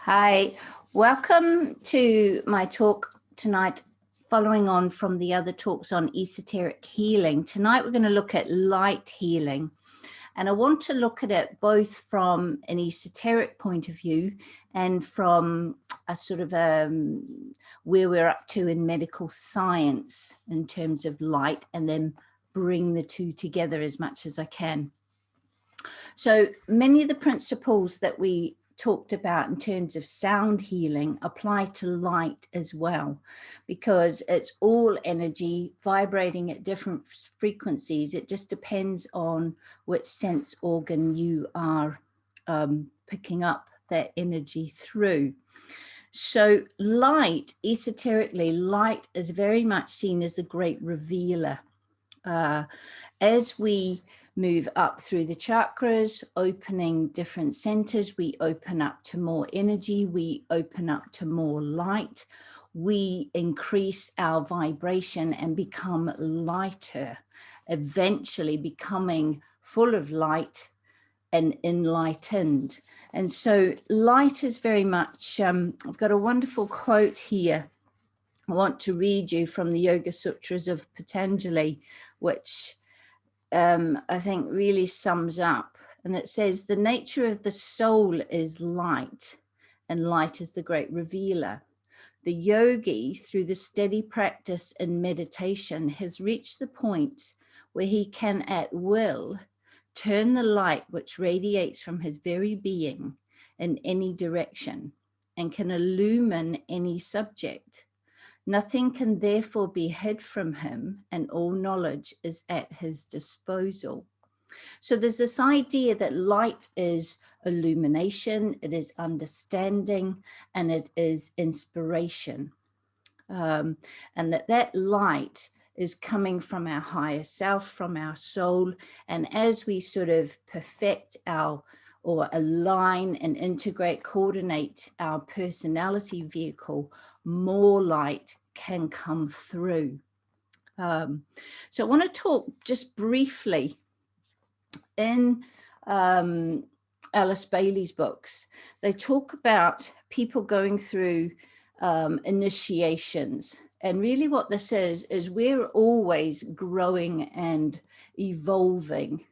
Hi, welcome to my talk tonight, following on from the other talks on esoteric healing. Tonight we're going to look at light healing, and I want to look at it both from an esoteric point of view and from a sort of where we're up to in medical science in terms of light, and then bring the two together as much as I can. So many of the principles that we talked about in terms of sound healing apply to light as well, because it's all energy vibrating at different frequencies. It just depends on which sense organ you are picking up that energy through. So light, esoterically, light is very much seen as the great revealer. As we move up through the chakras, opening different centers, we open up to more energy, we open up to more light, we increase our vibration and become lighter, eventually becoming full of light and enlightened. And so light is very much, I've got a wonderful quote here I want to read you from the Yoga Sutras of Patanjali, which I think really sums up. And it says, the nature of the soul is light, and light is the great revealer. The yogi, through the steady practice in meditation, has reached the point where he can at will turn the light which radiates from his very being in any direction and can illumine any subject. Nothing can therefore be hid from him, and all knowledge is at his disposal. So there's this idea that light is illumination, it is understanding, and it is inspiration. And that light is coming from our higher self, from our soul. And as we sort of perfect or align and integrate, coordinate our personality vehicle, more light can come through. So I want to talk just briefly in Alice Bailey's books. They talk about people going through initiations. And really what this is we're always growing and evolving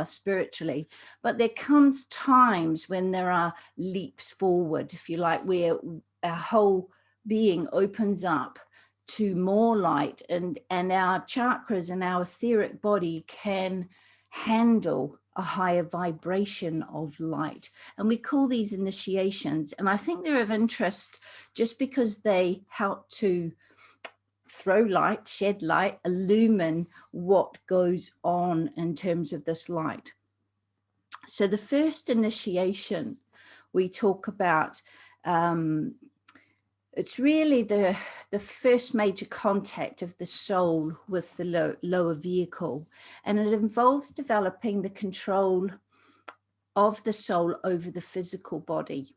spiritually, but there comes times when there are leaps forward, if you like, where our whole being opens up to more light, and our chakras and our etheric body can handle a higher vibration of light. And we call these initiations. And I think they're of interest just because they help to throw light, shed light, illumine what goes on in terms of this light. So the first initiation we talk about, it's really the first major contact of the soul with the lower vehicle. And it involves developing the control of the soul over the physical body.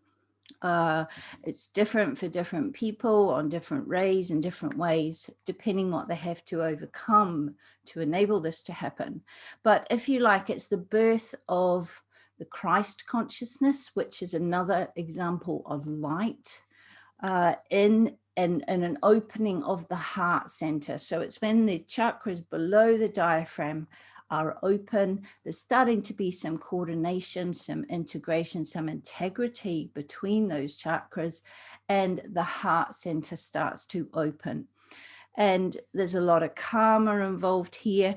It's different for different people on different rays and different ways, depending what they have to overcome to enable this to happen. But if you like, it's the birth of the Christ consciousness, which is another example of light in an opening of the heart center. So it's when the chakras below the diaphragm are open, there's starting to be some coordination, some integration, some integrity between those chakras, and the heart center starts to open. And there's a lot of karma involved here,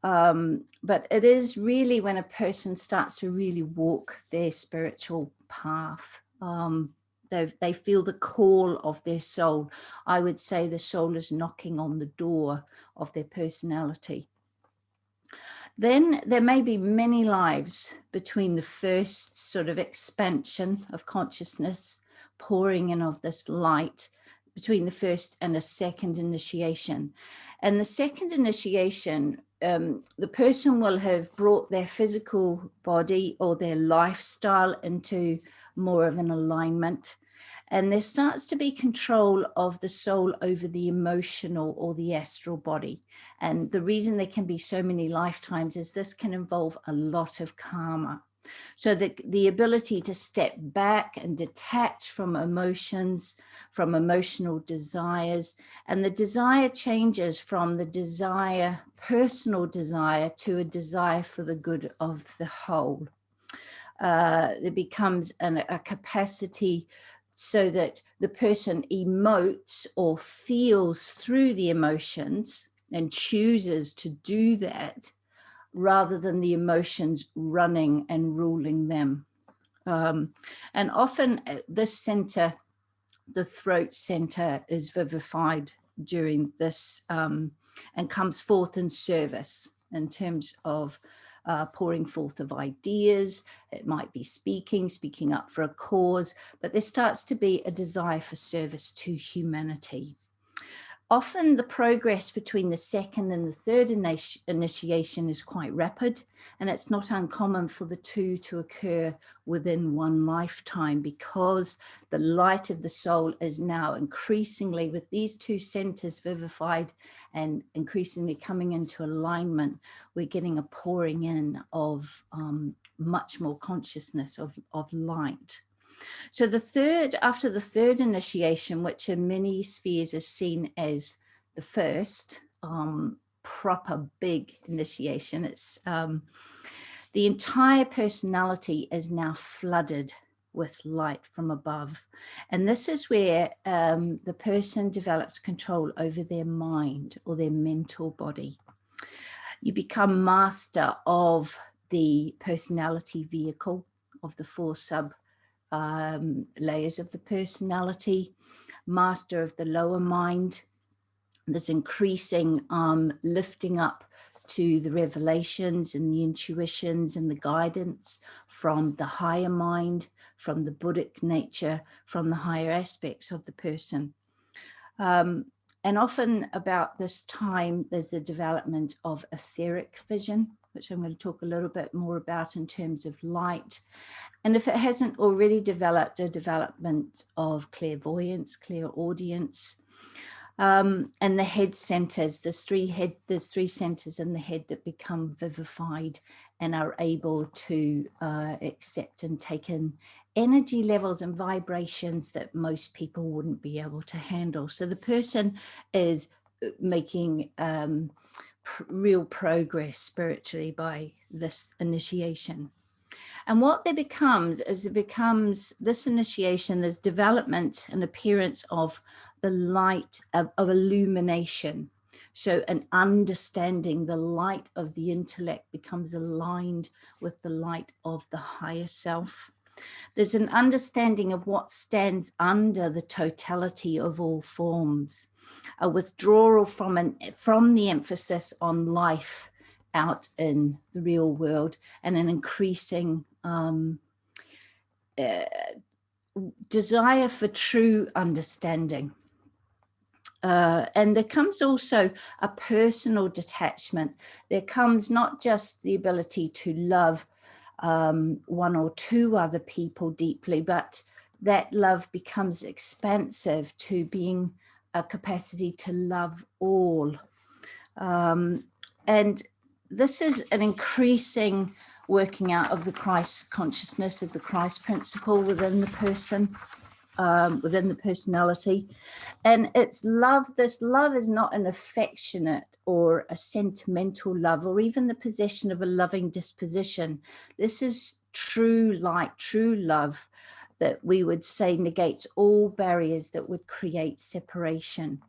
but it is really when a person starts to really walk their spiritual path. They feel the call of their soul. I would say the soul is knocking on the door of their personality. Then there may be many lives between the first sort of expansion of consciousness, pouring in of this light, between the first and a second initiation. And the second initiation, the person will have brought their physical body or their lifestyle into more of an alignment. And there starts to be control of the soul over the emotional or the astral body. And the reason there can be so many lifetimes is this can involve a lot of karma So the ability to step back and detach from emotions, from emotional desires, and the desire changes from the desire, personal desire, to a desire for the good of the whole. There becomes a capacity so that the person emotes or feels through the emotions and chooses to do that, rather than the emotions running and ruling them. And often this center, the throat center, is vivified during this and comes forth in service in terms of pouring forth of ideas. It might be speaking up for a cause, but there starts to be a desire for service to humanity. Often the progress between the second and the third initiation is quite rapid, and it's not uncommon for the two to occur within one lifetime, because the light of the soul is now increasingly, with these two centers vivified and increasingly coming into alignment, we're getting a pouring in of much more consciousness of light. So after the third initiation, which in many spheres is seen as the first proper big initiation, it's the entire personality is now flooded with light from above. And this is where the person develops control over their mind or their mental body. You become master of the personality vehicle, of the four layers of the personality, master of the lower mind. There's increasing lifting up to the revelations and the intuitions and the guidance from the higher mind, from the Buddhic nature, from the higher aspects of the person. And often about this time, there's the development of etheric vision, which I'm going to talk a little bit more about in terms of light. And if it hasn't already developed, a development of clairvoyance, clairaudience, and the head centers, there's three centers in the head that become vivified and are able to accept and take in energy levels and vibrations that most people wouldn't be able to handle. So the person is making real progress spiritually by this initiation. And what there becomes is this initiation, this development and appearance of the light of illumination. So an understanding, the light of the intellect becomes aligned with the light of the higher self. There's an understanding of what stands under the totality of all forms, a withdrawal from the emphasis on life out in the real world, and an increasing desire for true understanding. And there comes also a personal detachment. There comes not just the ability to love one or two other people deeply, but that love becomes expansive to being a capacity to love all. And this is an increasing working out of the Christ consciousness, of the Christ principle within the person, within the personality. And it's love. This love is not an affectionate or a sentimental love, or even the possession of a loving disposition. This is true light, true love, that we would say negates all barriers that would create separation.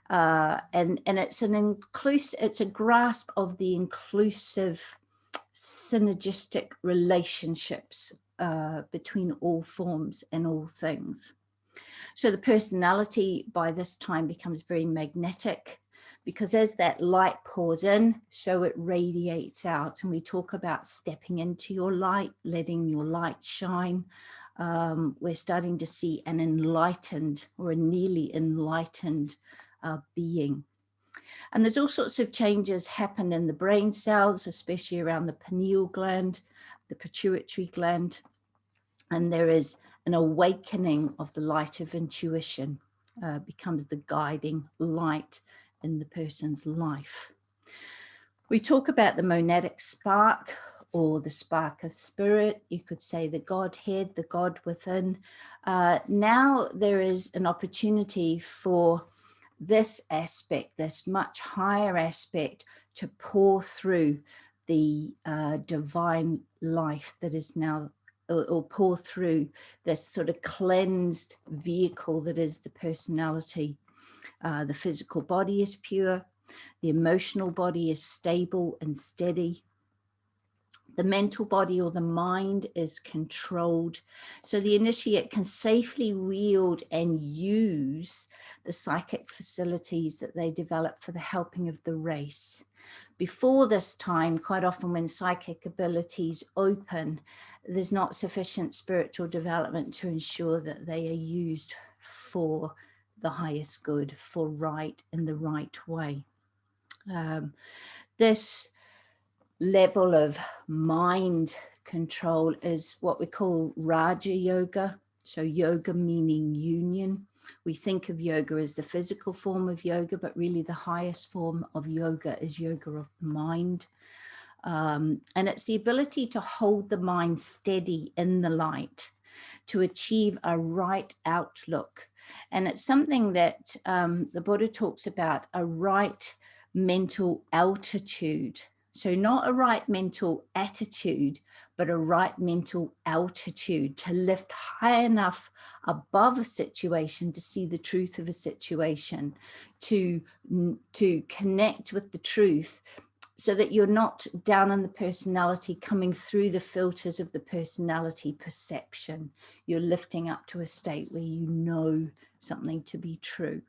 And it's it's a grasp of the inclusive, synergistic relationships between all forms and all things. So the personality by this time becomes very magnetic, because as that light pours in, so it radiates out. And we talk about stepping into your light, letting your light shine. We're starting to see an enlightened, or a nearly enlightened being. And there's all sorts of changes happen in the brain cells, especially around the pineal gland, the pituitary gland. And there is an awakening of the light of intuition, becomes the guiding light in the person's life. We talk about the monadic spark, or the spark of spirit. You could say the Godhead, the God within. Now there is an opportunity for this aspect, this much higher aspect, to pour through the divine life that is now, or pour through this sort of cleansed vehicle that is the personality. The physical body is pure. The emotional body is stable and steady. The mental body or the mind is controlled. So the initiate can safely wield and use the psychic facilities that they develop for the helping of the race. Before this time, quite often when psychic abilities open, there's not sufficient spiritual development to ensure that they are used for the highest good, for right in the right way. This level of mind control is what we call Raja Yoga. So yoga meaning union. We think of yoga as the physical form of yoga, but really the highest form of yoga is yoga of the mind. And it's the ability to hold the mind steady in the light, to achieve a right outlook. And it's something that the Buddha talks about, a right mental altitude. So not a right mental attitude, but a right mental altitude, to lift high enough above a situation to see the truth of a situation, to connect with the truth, so that you're not down in the personality, coming through the filters of the personality perception. You're lifting up to a state where you know something to be true,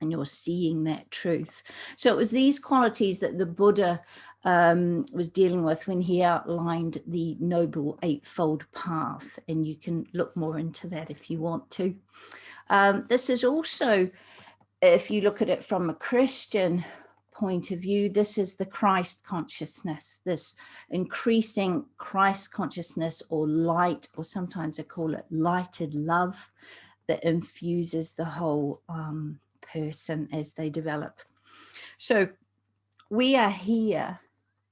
and you're seeing that truth. So it was these qualities that the Buddha was dealing with when he outlined the Noble Eightfold Path. And you can look more into that if you want to. This is also, if you look at it from a Christian point of view, this is the Christ consciousness, this increasing Christ consciousness, or light, or sometimes I call it lighted love, that infuses the whole person as they develop. So we are here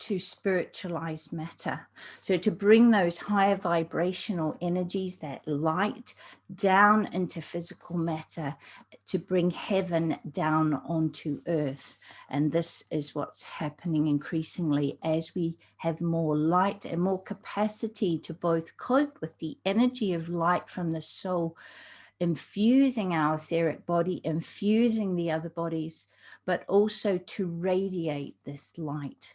to spiritualize matter, so to bring those higher vibrational energies, that light, down into physical matter, to bring heaven down onto earth. And this is what's happening increasingly as we have more light and more capacity to both cope with the energy of light from the soul, infusing our etheric body, infusing the other bodies, but also to radiate this light.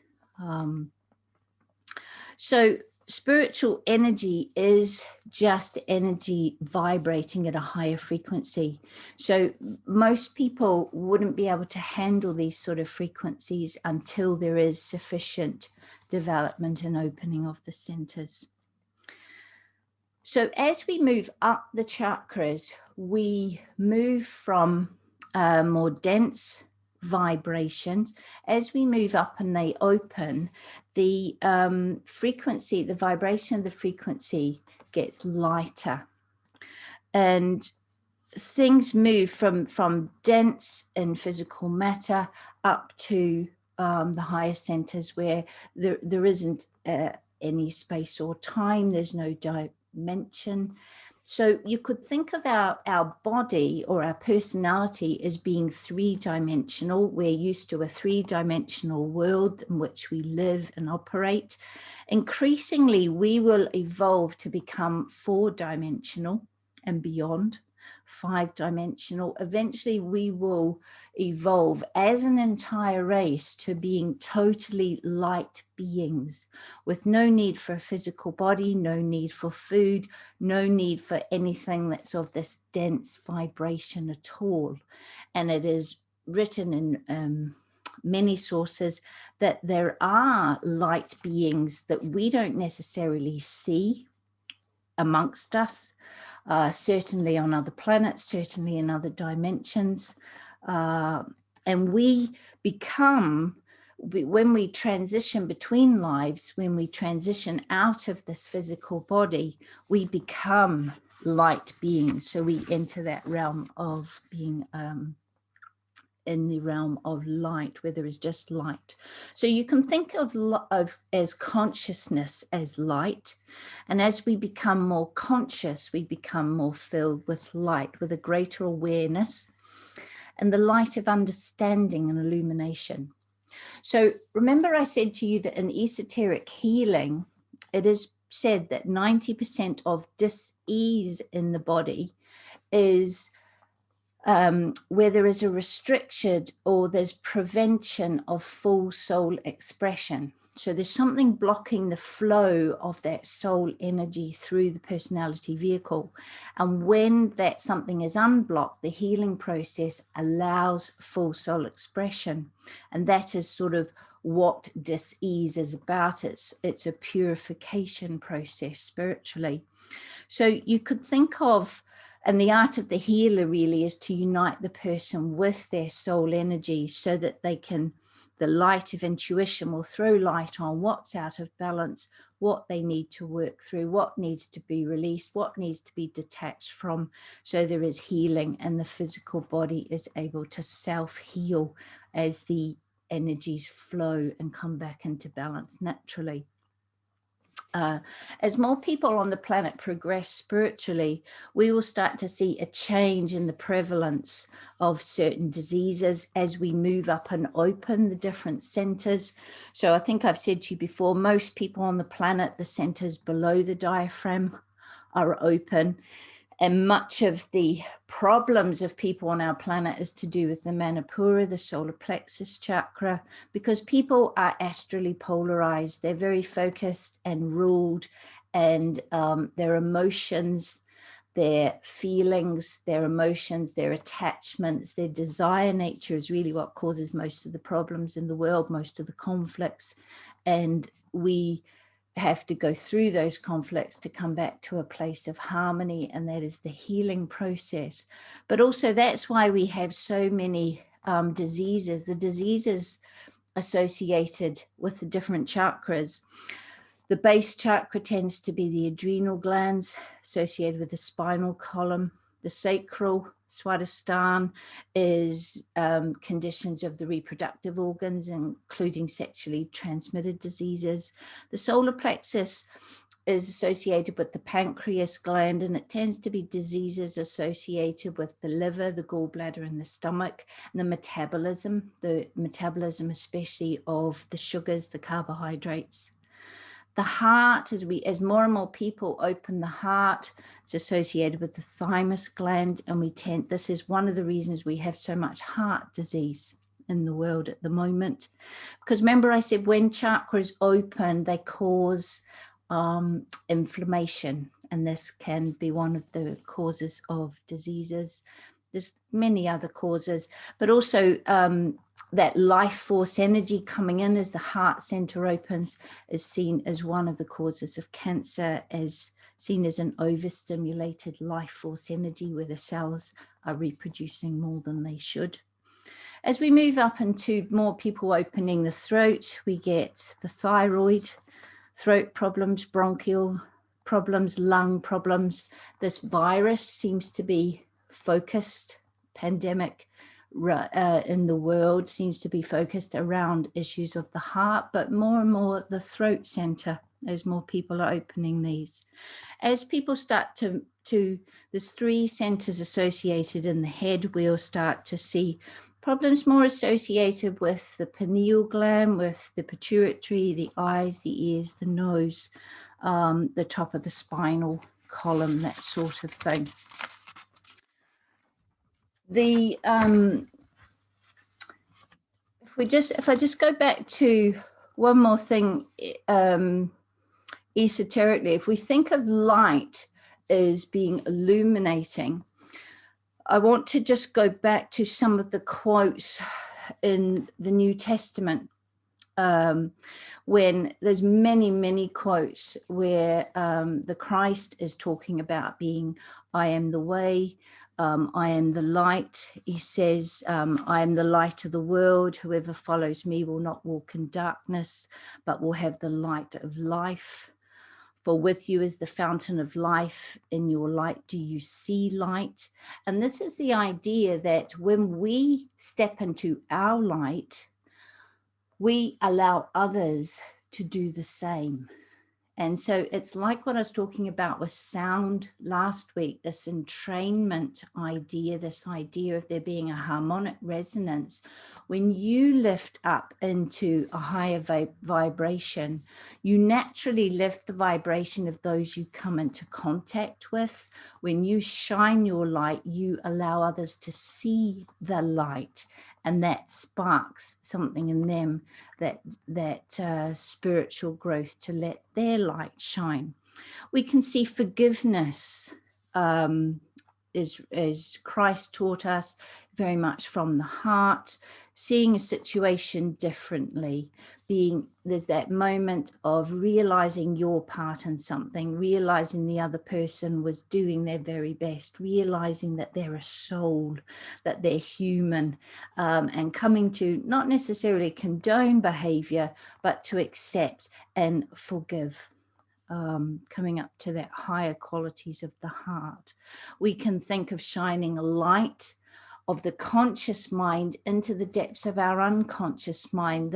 So spiritual energy is just energy vibrating at a higher frequency. So most people wouldn't be able to handle these sort of frequencies until there is sufficient development and opening of the centers. So as we move up the chakras, we move from more dense vibrations. As we move up and they open, the frequency, the vibration of the frequency gets lighter. And things move from dense in physical matter up to the higher centers, where there isn't any space or time, there's no dimension. So you could think of our body or our personality as being three-dimensional. We're used to a three-dimensional world in which we live and operate. Increasingly, we will evolve to become four-dimensional and beyond, five-dimensional. Eventually, we will evolve as an entire race to being totally light beings, with no need for a physical body, no need for food, no need for anything that's of this dense vibration at all. And it is written in many sources that there are light beings that we don't necessarily see amongst us, certainly on other planets, certainly in other dimensions. And we become, when we transition between lives, when we transition out of this physical body, we become light beings. So we enter that realm of being in the realm of light, where there is just light. So you can think of as consciousness as light. And as we become more conscious, we become more filled with light, with a greater awareness and the light of understanding and illumination. So remember I said to you that in esoteric healing, it is said that 90% of dis-ease in the body is where there is a restriction or there's prevention of full soul expression. So there's something blocking the flow of that soul energy through the personality vehicle. And when that something is unblocked, the healing process allows full soul expression. And that is sort of what dis-ease is about. It's a purification process spiritually. So you could think of, and the art of the healer really is to unite the person with their soul energy so that they can, the light of intuition will throw light on what's out of balance, what they need to work through, what needs to be released, what needs to be detached from. So there is healing and the physical body is able to self-heal as the energies flow and come back into balance naturally. As more people on the planet progress spiritually, we will start to see a change in the prevalence of certain diseases as we move up and open the different centers. So I think I've said to you before, most people on the planet, the centers below the diaphragm are open. And much of the problems of people on our planet is to do with the Manipura, the solar plexus chakra, because people are astrally polarized. They're very focused and ruled, and their emotions, their feelings, their emotions, their attachments, their desire nature is really what causes most of the problems in the world, most of the conflicts. And we have to go through those conflicts to come back to a place of harmony, and that is the healing process. But also that's why we have so many diseases, the diseases associated with the different chakras. The base chakra tends to be the adrenal glands associated with the spinal column. The sacral Swadhisthana is conditions of the reproductive organs, including sexually transmitted diseases. The solar plexus is associated with the pancreas gland, and it tends to be diseases associated with the liver, the gallbladder, and the stomach, and the metabolism especially of the sugars, the carbohydrates. The heart, as more and more people open the heart, it's associated with the thymus gland, and this is one of the reasons we have so much heart disease in the world at the moment. Because remember I said when chakras open, they cause inflammation, and this can be one of the causes of diseases. There's many other causes, but also that life force energy coming in as the heart center opens is seen as one of the causes of cancer, as seen as an overstimulated life force energy where the cells are reproducing more than they should. As we move up into more people opening the throat, we get the thyroid, throat problems, bronchial problems, lung problems. This virus seems to be focused, pandemic in the world seems to be focused around issues of the heart, but more and more the throat center as more people are opening these. As people start to there's 3 centers associated in the head, we'll start to see problems more associated with the pineal gland, with the pituitary, the eyes, the ears, the nose, the top of the spinal column, that sort of thing. The if I just go back to one more thing, esoterically, if we think of light as being illuminating, I want to just go back to some of the quotes in the New Testament, when there's many quotes where the Christ is talking about being, I am the way, I am the light. He says, I am the light of the world. Whoever follows me will not walk in darkness, but will have the light of life. For with you is the fountain of life. In your light do you see light. And this is the idea that when we step into our light, we allow others to do the same. And so it's like what I was talking about with sound last week, this entrainment idea, this idea of there being a harmonic resonance. When you lift up into a higher vibration, you naturally lift the vibration of those you come into contact with. When you shine your light, you allow others to see the light, and that sparks something in them, that spiritual growth to let their light shine. We can see forgiveness, as Christ taught us, very much from the heart, seeing a situation differently, there's that moment of realizing your part in something, realizing the other person was doing their very best, realizing that they're a soul, that they're human, and coming to not necessarily condone behavior, but to accept and forgive. Coming up to that higher qualities of the heart. We can think of shining a light of the conscious mind into the depths of our unconscious mind,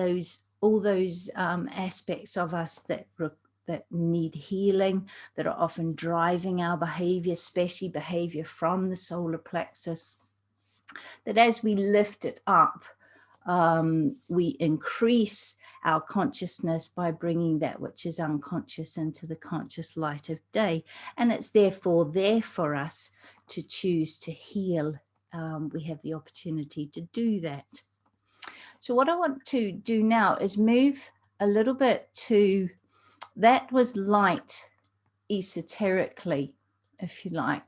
all those aspects of us that need healing, that are often driving our behavior, especially behavior from the solar plexus, that as we lift it up, we increase our consciousness by bringing that which is unconscious into the conscious light of day. And it's therefore there for us to choose to heal. We have the opportunity to do that. So what I want to do now is move a little bit to, that was light esoterically, if you like.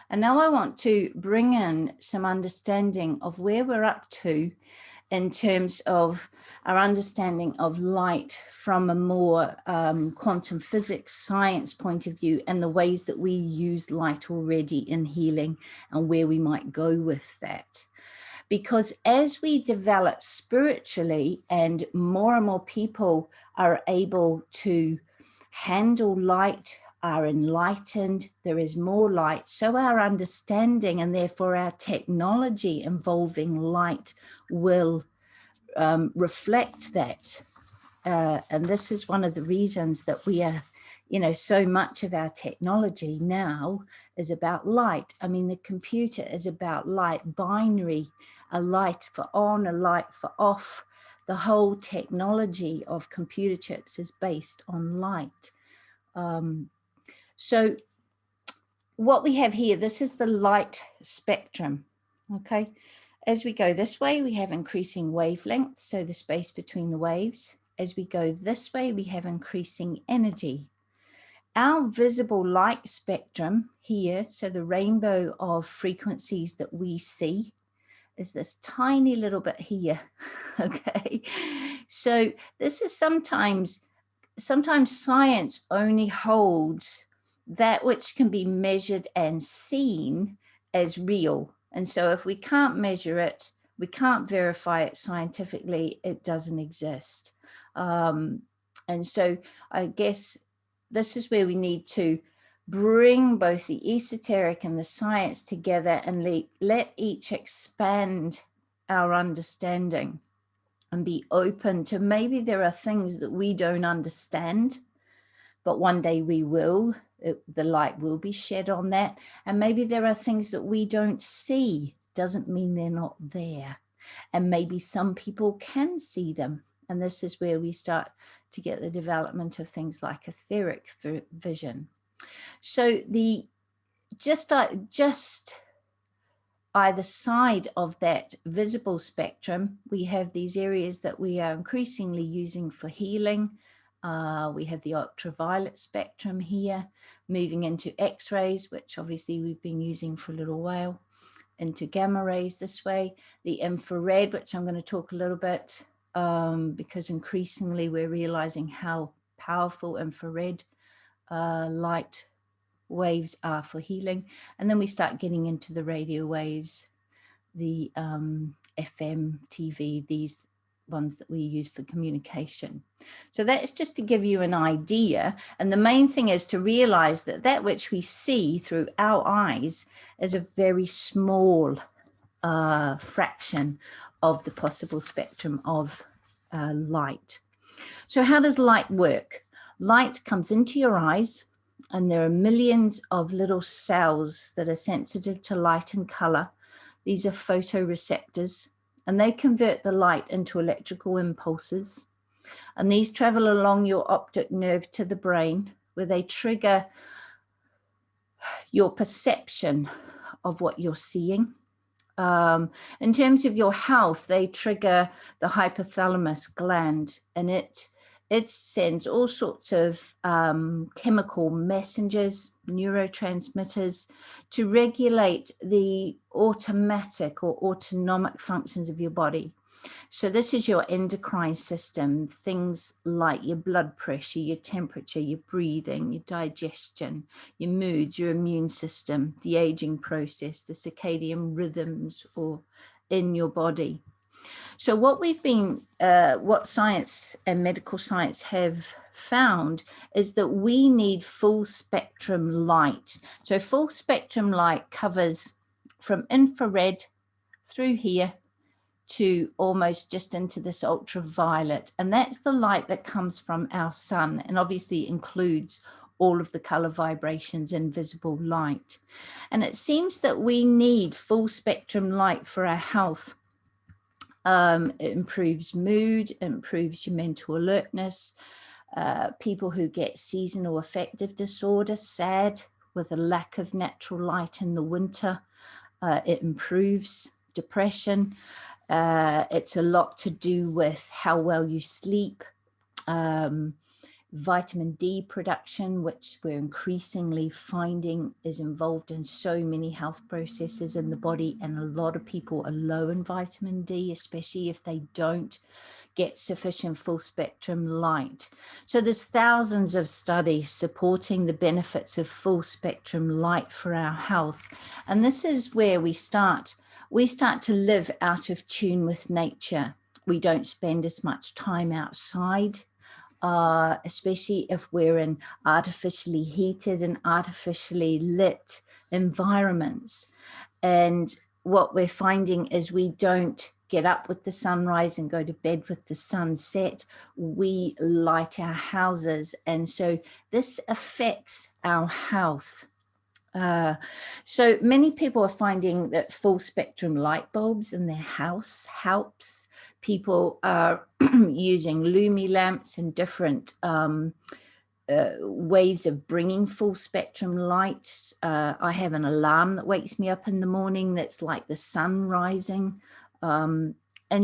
And now I want to bring in some understanding of where we're up to in terms of our understanding of light from a more quantum physics science point of view, and the ways that we use light already in healing and where we might go with that. Because as we develop spiritually and more people are able to handle light, are enlightened, there is more light, so our understanding and therefore our technology involving light will reflect that. And this is one of the reasons that we are, so much of our technology now is about light. I mean, the computer is about light, binary, a light for on, a light for off. The whole technology of computer chips is based on light. So what we have here, this is the light spectrum, okay? As we go this way, we have increasing wavelengths, so the space between the waves. As we go this way, we have increasing energy. Our visible light spectrum here, so the rainbow of frequencies that we see, is this tiny little bit here, okay? So this is sometimes science only holds that which can be measured and seen as real. And so if we can't measure it, we can't verify it scientifically, it doesn't exist. And so I guess this is where we need to bring both the esoteric and the science together and let each expand our understanding and be open to, maybe there are things that we don't understand, but one day we will. The light will be shed on that. And maybe there are things that we don't see, doesn't mean they're not there. And maybe some people can see them. And this is where we start to get the development of things like etheric vision. So just either side of that visible spectrum, we have these areas that we are increasingly using for healing. We have the ultraviolet spectrum here, moving into X-rays, which obviously we've been using for a little while, into gamma rays this way, the infrared, which I'm going to talk a little bit, because increasingly we're realizing how powerful infrared light waves are for healing. And then we start getting into the radio waves, the FM, TV, these ones that we use for communication. So that's just to give you an idea. And the main thing is to realize that that which we see through our eyes is a very small fraction of the possible spectrum of light. So how does light work? Light comes into your eyes, and there are millions of little cells that are sensitive to light and color. These are photoreceptors, and they convert the light into electrical impulses. And these travel along your optic nerve to the brain, where they trigger your perception of what you're seeing. In terms of your health, they trigger the hypothalamus gland, and it sends all sorts of chemical messengers, neurotransmitters, to regulate the automatic or autonomic functions of your body. So this is your endocrine system, things like your blood pressure, your temperature, your breathing, your digestion, your moods, your immune system, the aging process, the circadian rhythms or in your body. So what what science and medical science have found is that we need full spectrum light. So full spectrum light covers from infrared through here to almost just into this ultraviolet. And that's the light that comes from our sun, and obviously includes all of the color vibrations and visible light. And it seems that we need full spectrum light for our health. It improves mood, it improves your mental alertness. People who get seasonal affective disorder, SAD, with a lack of natural light in the winter, it improves depression. It's a lot to do with how well you sleep, vitamin D production, which we're increasingly finding is involved in so many health processes in the body. And a lot of people are low in vitamin D, especially if they don't get sufficient full spectrum light. So there's thousands of studies supporting the benefits of full spectrum light for our health. And this is where we start to live out of tune with nature. We don't spend as much time outside, especially if we're in artificially heated and artificially lit environments. And what we're finding is we don't get up with the sunrise and go to bed with the sunset. We light our houses. And so this affects our health. So many people are finding that full spectrum light bulbs in their house helps. People are using Lumi lamps and different ways of bringing full spectrum lights. I have an alarm that wakes me up in the morning that's like the sun rising. And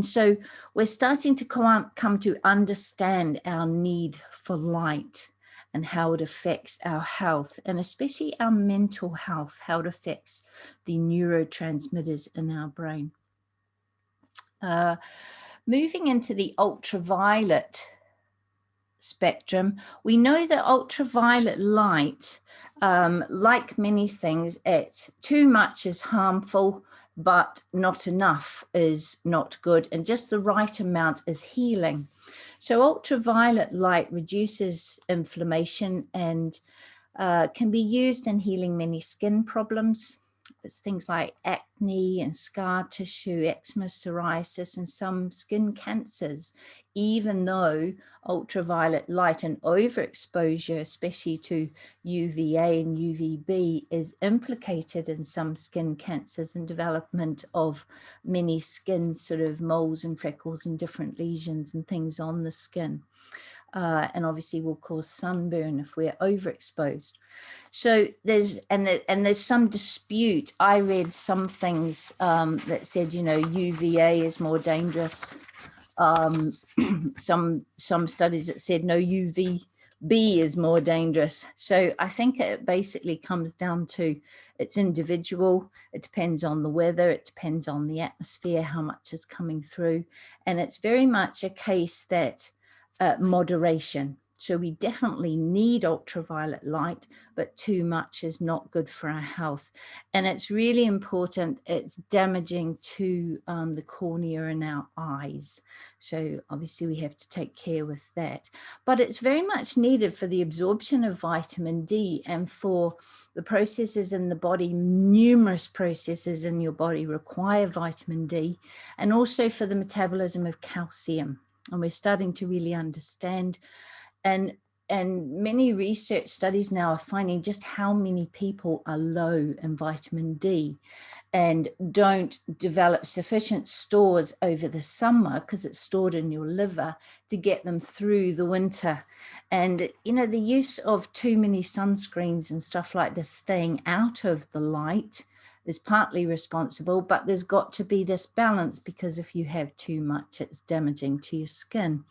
so we're starting to come to understand our need for light and how it affects our health, and especially our mental health, how it affects the neurotransmitters in our brain. Moving into the ultraviolet spectrum, we know that ultraviolet light, like many things, too much is harmful, but not enough is not good, and just the right amount is healing. So ultraviolet light reduces inflammation and can be used in healing many skin problems. It's things like acne and scar tissue, eczema, psoriasis, and some skin cancers, even though ultraviolet light and overexposure, especially to UVA and UVB, is implicated in some skin cancers and development of many skin sort of moles and freckles and different lesions and things on the skin. And obviously will cause sunburn if we're overexposed. So there's some dispute. I read some things that said, you know, UVA is more dangerous. Some studies that said no, UVB is more dangerous. So I think it basically comes down to it's individual. It depends on the weather. It depends on the atmosphere, how much is coming through. And it's very much a case that moderation. So we definitely need ultraviolet light, but too much is not good for our health. And it's really important. It's damaging to the cornea in our eyes. So obviously we have to take care with that. But it's very much needed for the absorption of vitamin D and for the processes in the body. Numerous processes in your body require vitamin D, and also for the metabolism of calcium. And we're starting to really understand. And many research studies now are finding just how many people are low in vitamin D and don't develop sufficient stores over the summer, because it's stored in your liver, to get them through the winter. And, you know, the use of too many sunscreens and stuff like this, staying out of the light, is partly responsible, but there's got to be this balance, because if you have too much, it's damaging to your skin.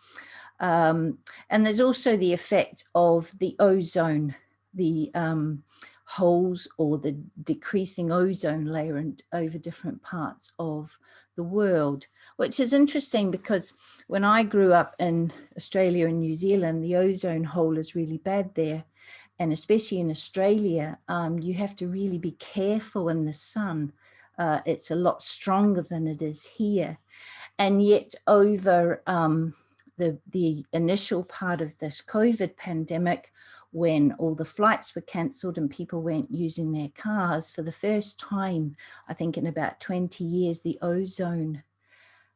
And there's also the effect of the ozone, the holes or the decreasing ozone layer over different parts of the world, which is interesting because when I grew up in Australia and New Zealand, the ozone hole is really bad there. And especially in Australia, you have to really be careful in the sun. It's a lot stronger than it is here. And yet over the initial part of this COVID pandemic, when all the flights were cancelled and people weren't using their cars, for the first time, I think in about 20 years, the ozone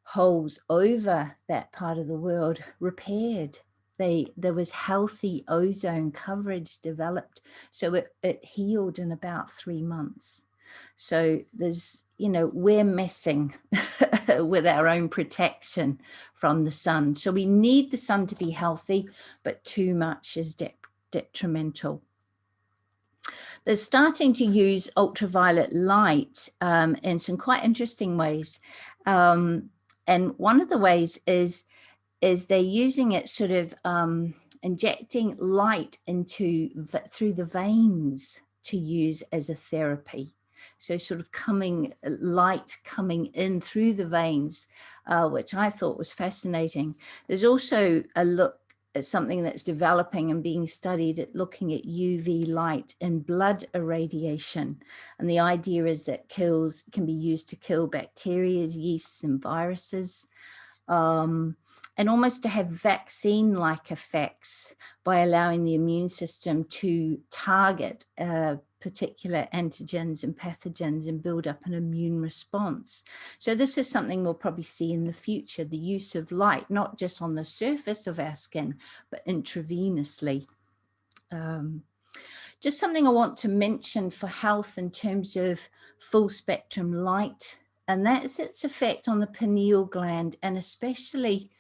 holes over that part of the world repaired. There was healthy ozone coverage developed. So it healed in about 3 months. So there's, you know, we're messing with our own protection from the sun. So we need the sun to be healthy, but too much is detrimental. They're starting to use ultraviolet light in some quite interesting ways. And one of the ways is they're using it sort of injecting light through the veins to use as a therapy. So sort of light coming in through the veins, which I thought was fascinating. There's also a look at something that's developing and being studied at looking at UV light in blood irradiation. And the idea is that can be used to kill bacteria, yeasts, and viruses. And almost to have vaccine-like effects by allowing the immune system to target particular antigens and pathogens and build up an immune response. So this is something we'll probably see in the future, the use of light, not just on the surface of our skin, but intravenously. Just something I want to mention for health in terms of full spectrum light, and that's its effect on the pineal gland, and especially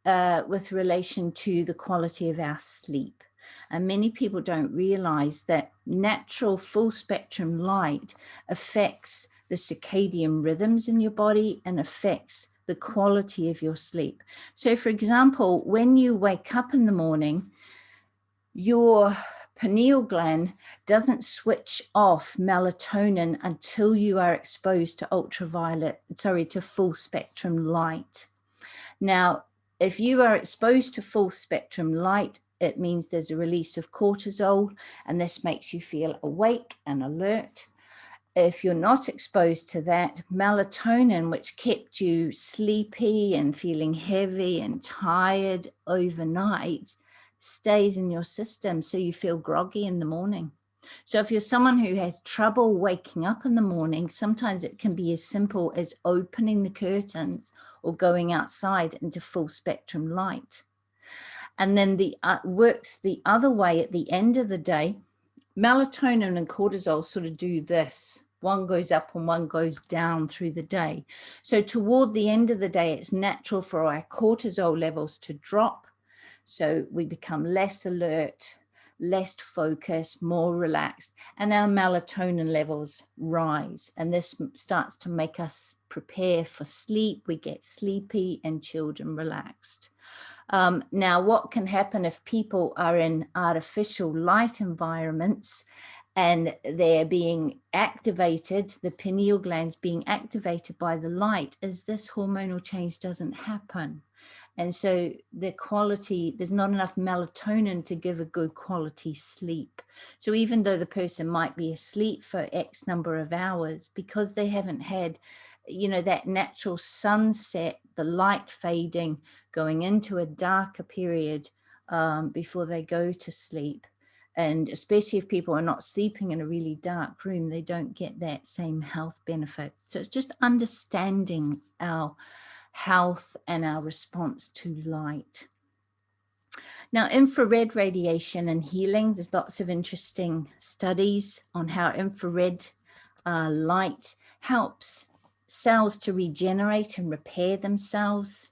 with relation to the quality of our sleep. And many people don't realize that natural full spectrum light affects the circadian rhythms in your body and affects the quality of your sleep. So for example, when you wake up in the morning, your pineal gland doesn't switch off melatonin until you are exposed to full spectrum light. Now, if you are exposed to full spectrum light, it means there's a release of cortisol, and this makes you feel awake and alert. If you're not exposed to that, melatonin, which kept you sleepy and feeling heavy and tired overnight, stays in your system, so you feel groggy in the morning. So if you're someone who has trouble waking up in the morning, sometimes it can be as simple as opening the curtains or going outside into full spectrum light. And then works the other way at the end of the day. Melatonin and cortisol sort of do this. One goes up and one goes down through the day. So toward the end of the day, it's natural for our cortisol levels to drop. So we become less alert, less focused, more relaxed, and our melatonin levels rise. And this starts to make us prepare for sleep. We get sleepy and chilled and relaxed. Now, what can happen if people are in artificial light environments and they're being activated, the pineal glands being activated by the light, is this hormonal change doesn't happen. And so the quality, there's not enough melatonin to give a good quality sleep. So even though the person might be asleep for X number of hours, because they haven't had, that natural sunset, the light fading, going into a darker period before they go to sleep. And especially if people are not sleeping in a really dark room, they don't get that same health benefit. So it's just understanding our health and our response to light. Now, infrared radiation and healing, there's lots of interesting studies on how infrared light helps cells to regenerate and repair themselves.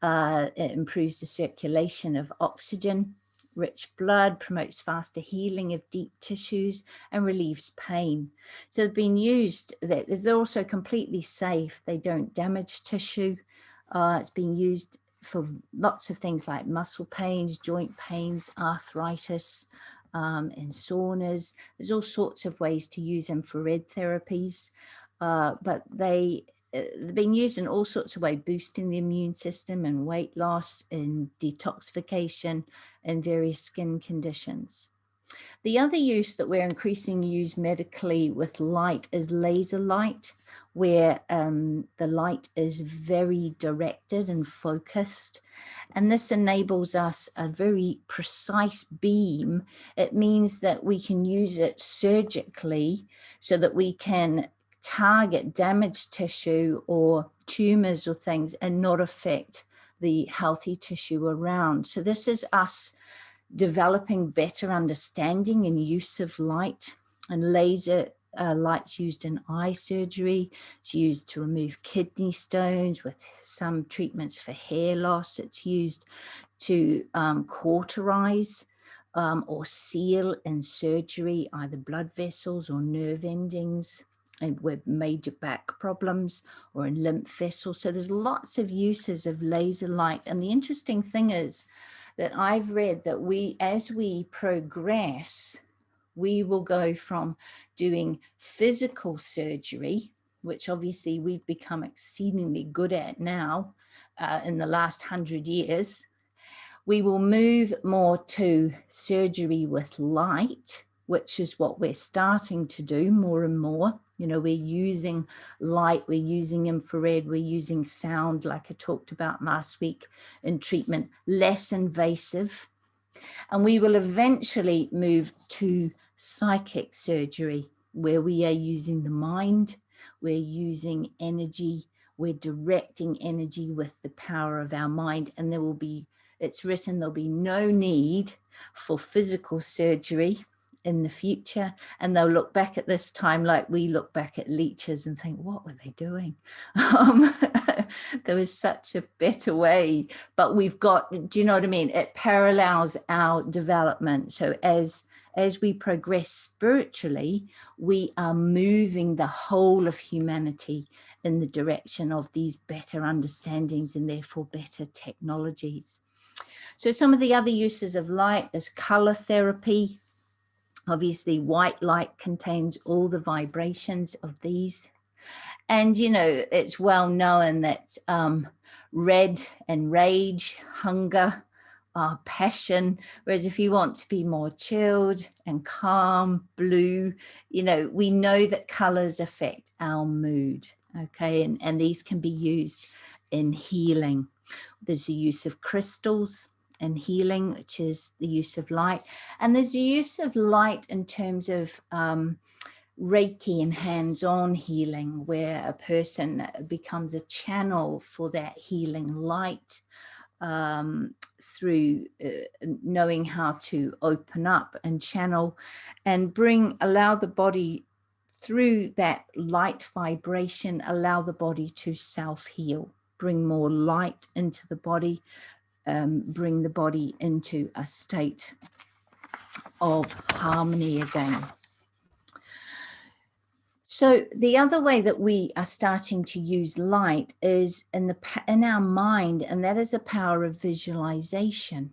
It improves the circulation of oxygen. Rich blood promotes faster healing of deep tissues and relieves pain. So they've been used, they're also completely safe. They don't damage tissue. It's been used for lots of things like muscle pains, joint pains, arthritis, in saunas. There's all sorts of ways to use infrared therapies, but they've been used in all sorts of ways, boosting the immune system and weight loss and detoxification and various skin conditions. The other use that we're increasingly use medically with light is laser light, where the light is very directed and focused. And this enables us a very precise beam. It means that we can use it surgically so that we can target damaged tissue or tumors or things and not affect the healthy tissue around. So this is us developing better understanding and use of light. And laser light's used in eye surgery. It's used to remove kidney stones, with some treatments for hair loss. It's used to cauterize or seal in surgery, either blood vessels or nerve endings, and with major back problems, or in lymph vessels. So there's lots of uses of laser light. And the interesting thing is that I've read that as we progress, we will go from doing physical surgery, which obviously we've become exceedingly good at now in the last 100 years. We will move more to surgery with light, which is what we're starting to do more and more. We're using light, we're using infrared, we're using sound, like I talked about last week, in treatment, less invasive. And we will eventually move to psychic surgery, where we are using the mind, we're using energy, we're directing energy with the power of our mind. And it's written, there'll be no need for physical surgery in the future. And they'll look back at this time like we look back at leeches and think, what were they doing? There was such a better way, but we've got, do you know what I mean? It parallels our development. So as we progress spiritually, we are moving the whole of humanity in the direction of these better understandings and therefore better technologies. So some of the other uses of light is color therapy. Obviously, white light contains all the vibrations of these. And, it's well known that red and rage, hunger, passion, whereas if you want to be more chilled and calm, blue, we know that colors affect our mood, okay? And these can be used in healing. There's the use of crystals in healing, which is the use of light. And there's the use of light in terms of Reiki and hands-on healing, where a person becomes a channel for that healing light through knowing how to open up and channel and allow the body, through that light vibration, allow the body to self-heal, bring more light into the body, bring the body into a state of harmony again. So the other way that we are starting to use light is in our mind, and that is the power of visualization.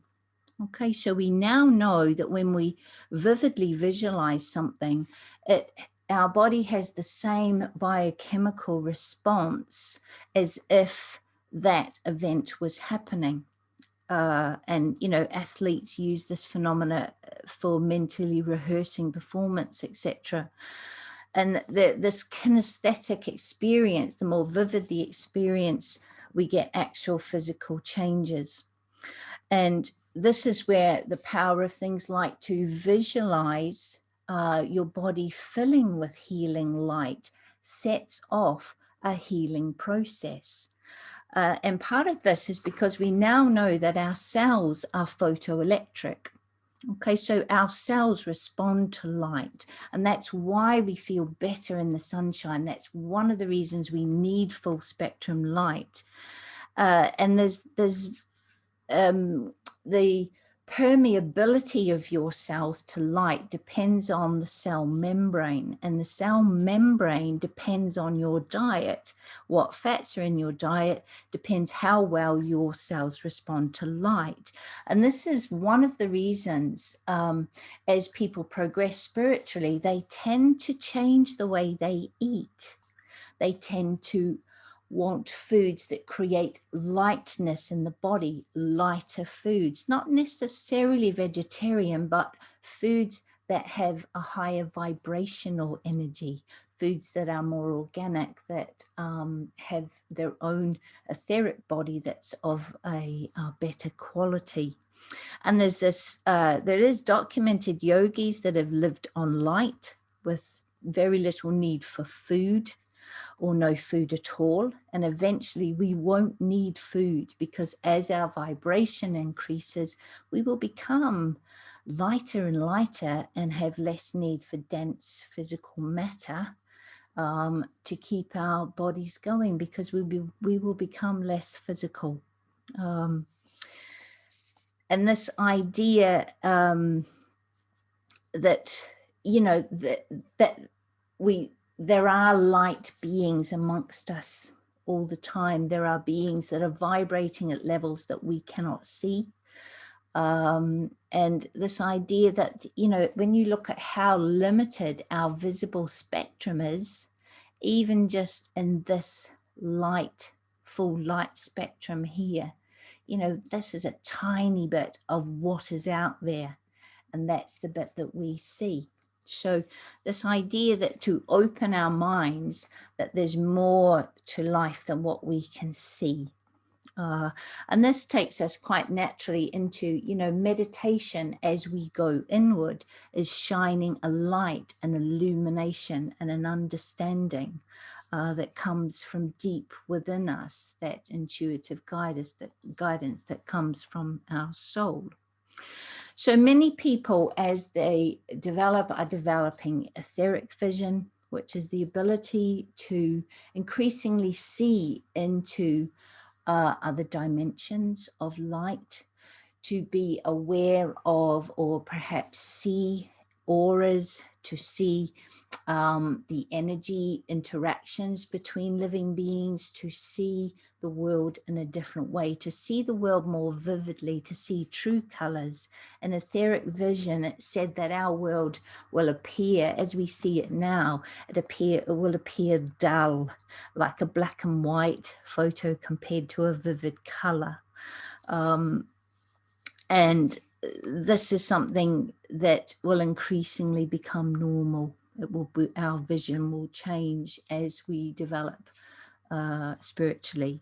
Okay, so we now know that when we vividly visualize something, our body has the same biochemical response as if that event was happening. and, you know, athletes use this phenomena for mentally rehearsing performance, etc. And this kinesthetic experience, the more vivid the experience, we get actual physical changes. And this is where the power of things like to visualize your body filling with healing light sets off a healing process. And part of this is because we now know that our cells are photoelectric. Okay, so our cells respond to light, and that's why we feel better in the sunshine. That's one of the reasons we need full spectrum light. And there's the permeability of your cells to light depends on the cell membrane, and the cell membrane depends on your diet. What fats are in your diet depends how well your cells respond to light. And this is one of the reasons as people progress spiritually, they tend to change the way they eat. They tend to want foods that create lightness in the body, lighter foods, not necessarily vegetarian, but foods that have a higher vibrational energy, foods that are more organic, that have their own etheric body that's of a better quality. And there's this, there is documented yogis that have lived on light with very little need for food, or no food at all. And eventually we won't need food, because as our vibration increases, we will become lighter and lighter and have less need for dense physical matter to keep our bodies going, because we will become less physical. And this idea that, you know, that there are light beings amongst us all the time. There are beings that are vibrating at levels that we cannot see. And this idea that, you know, when you look at how limited our visible spectrum is, even just in this light, full light spectrum here, you know, this is a tiny bit of what is out there. And that's the bit that we see. So this idea that to open our minds, that there's more to life than what we can see. And this takes us quite naturally into, you know, meditation as we go inward is shining a light, an illumination and an understanding that comes from deep within us, that intuitive guidance that comes from our soul. So many people, as they develop, are developing etheric vision, which is the ability to increasingly see into other dimensions of light, to be aware of, or perhaps see auras, to see the energy interactions between living beings, to see the world in a different way, to see the world more vividly, to see true colors. In etheric vision, it said that our world will appear, as we see it now, it will appear dull, like a black and white photo compared to a vivid color. And this is something that will increasingly become normal. It will be, our vision will change as we develop spiritually.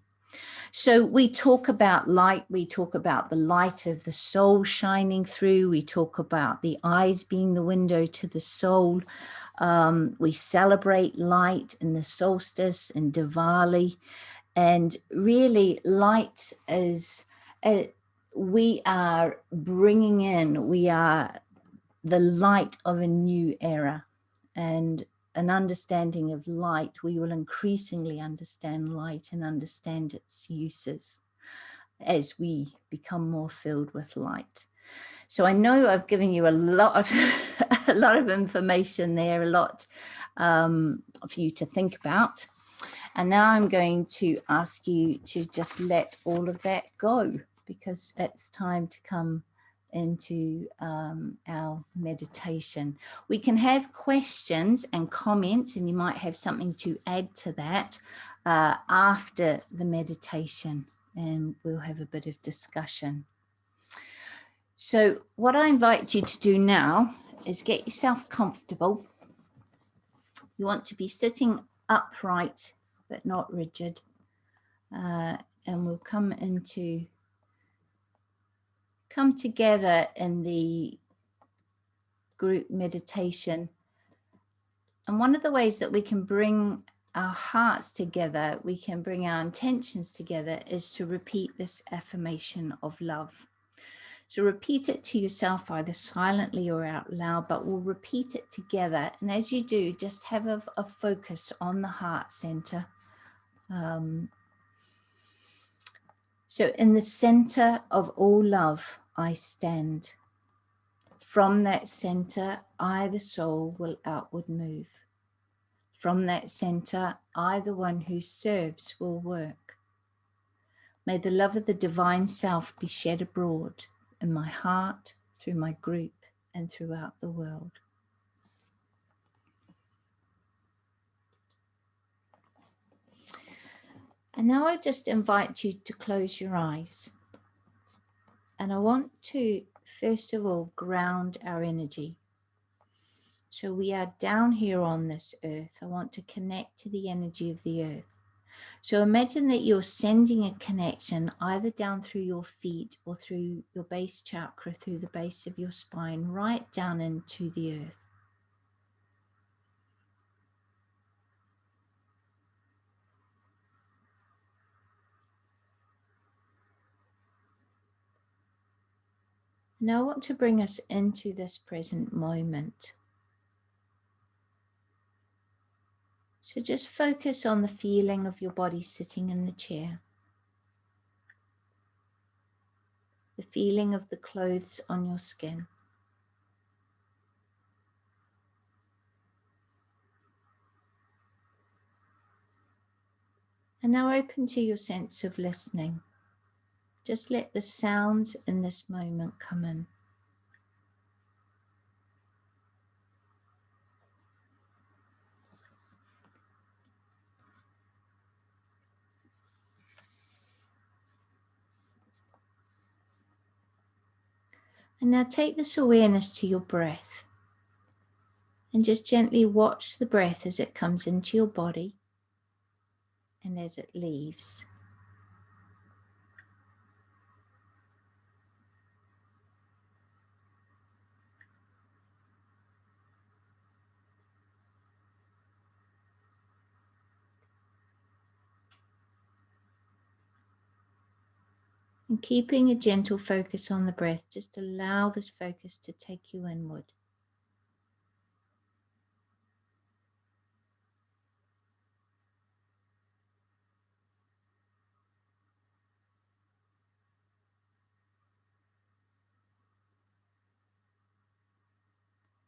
So we talk about light, we talk about the light of the soul shining through, we talk about the eyes being the window to the soul. We celebrate light in the solstice and Diwali. And really light is, we are bringing in, we are the light of a new era, and an understanding of light. We will increasingly understand light and understand its uses as we become more filled with light. So I know I've given you a lot, a lot of information there, a lot for you to think about. And now I'm going to ask you to just let all of that go, because it's time to come into our meditation. We can have questions and comments, and you might have something to add to that after the meditation, and we'll have a bit of discussion. So what I invite you to do now is get yourself comfortable. You want to be sitting upright, but not rigid. And we'll come together in the group meditation. And one of the ways that we can bring our hearts together, we can bring our intentions together, is to repeat this affirmation of love. So repeat it to yourself either silently or out loud, but we'll repeat it together. And as you do, just have a focus on the heart center. So in the center of all love, I stand. From that center, I, the soul, will outward move. From that center, I, the one who serves, will work. May the love of the divine self be shed abroad in my heart, through my group, and throughout the world. And now I just invite you to close your eyes. And I want to, first of all, ground our energy. So we are down here on this earth. I want to connect to the energy of the earth. So imagine that you're sending a connection either down through your feet or through your base chakra, through the base of your spine, right down into the earth. Now I want to bring us into this present moment. So just focus on the feeling of your body sitting in the chair. The feeling of the clothes on your skin. And now open to your sense of listening. Just let the sounds in this moment come in. And now take this awareness to your breath. And just gently watch the breath as it comes into your body and as it leaves. And keeping a gentle focus on the breath, just allow this focus to take you inward.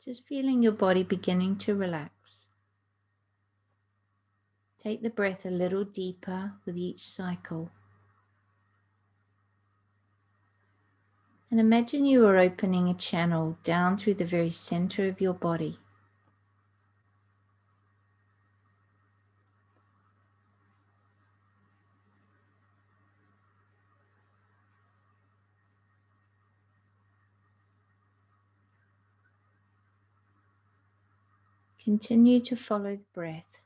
Just feeling your body beginning to relax. Take the breath a little deeper with each cycle. And imagine you are opening a channel down through the very center of your body. Continue to follow the breath.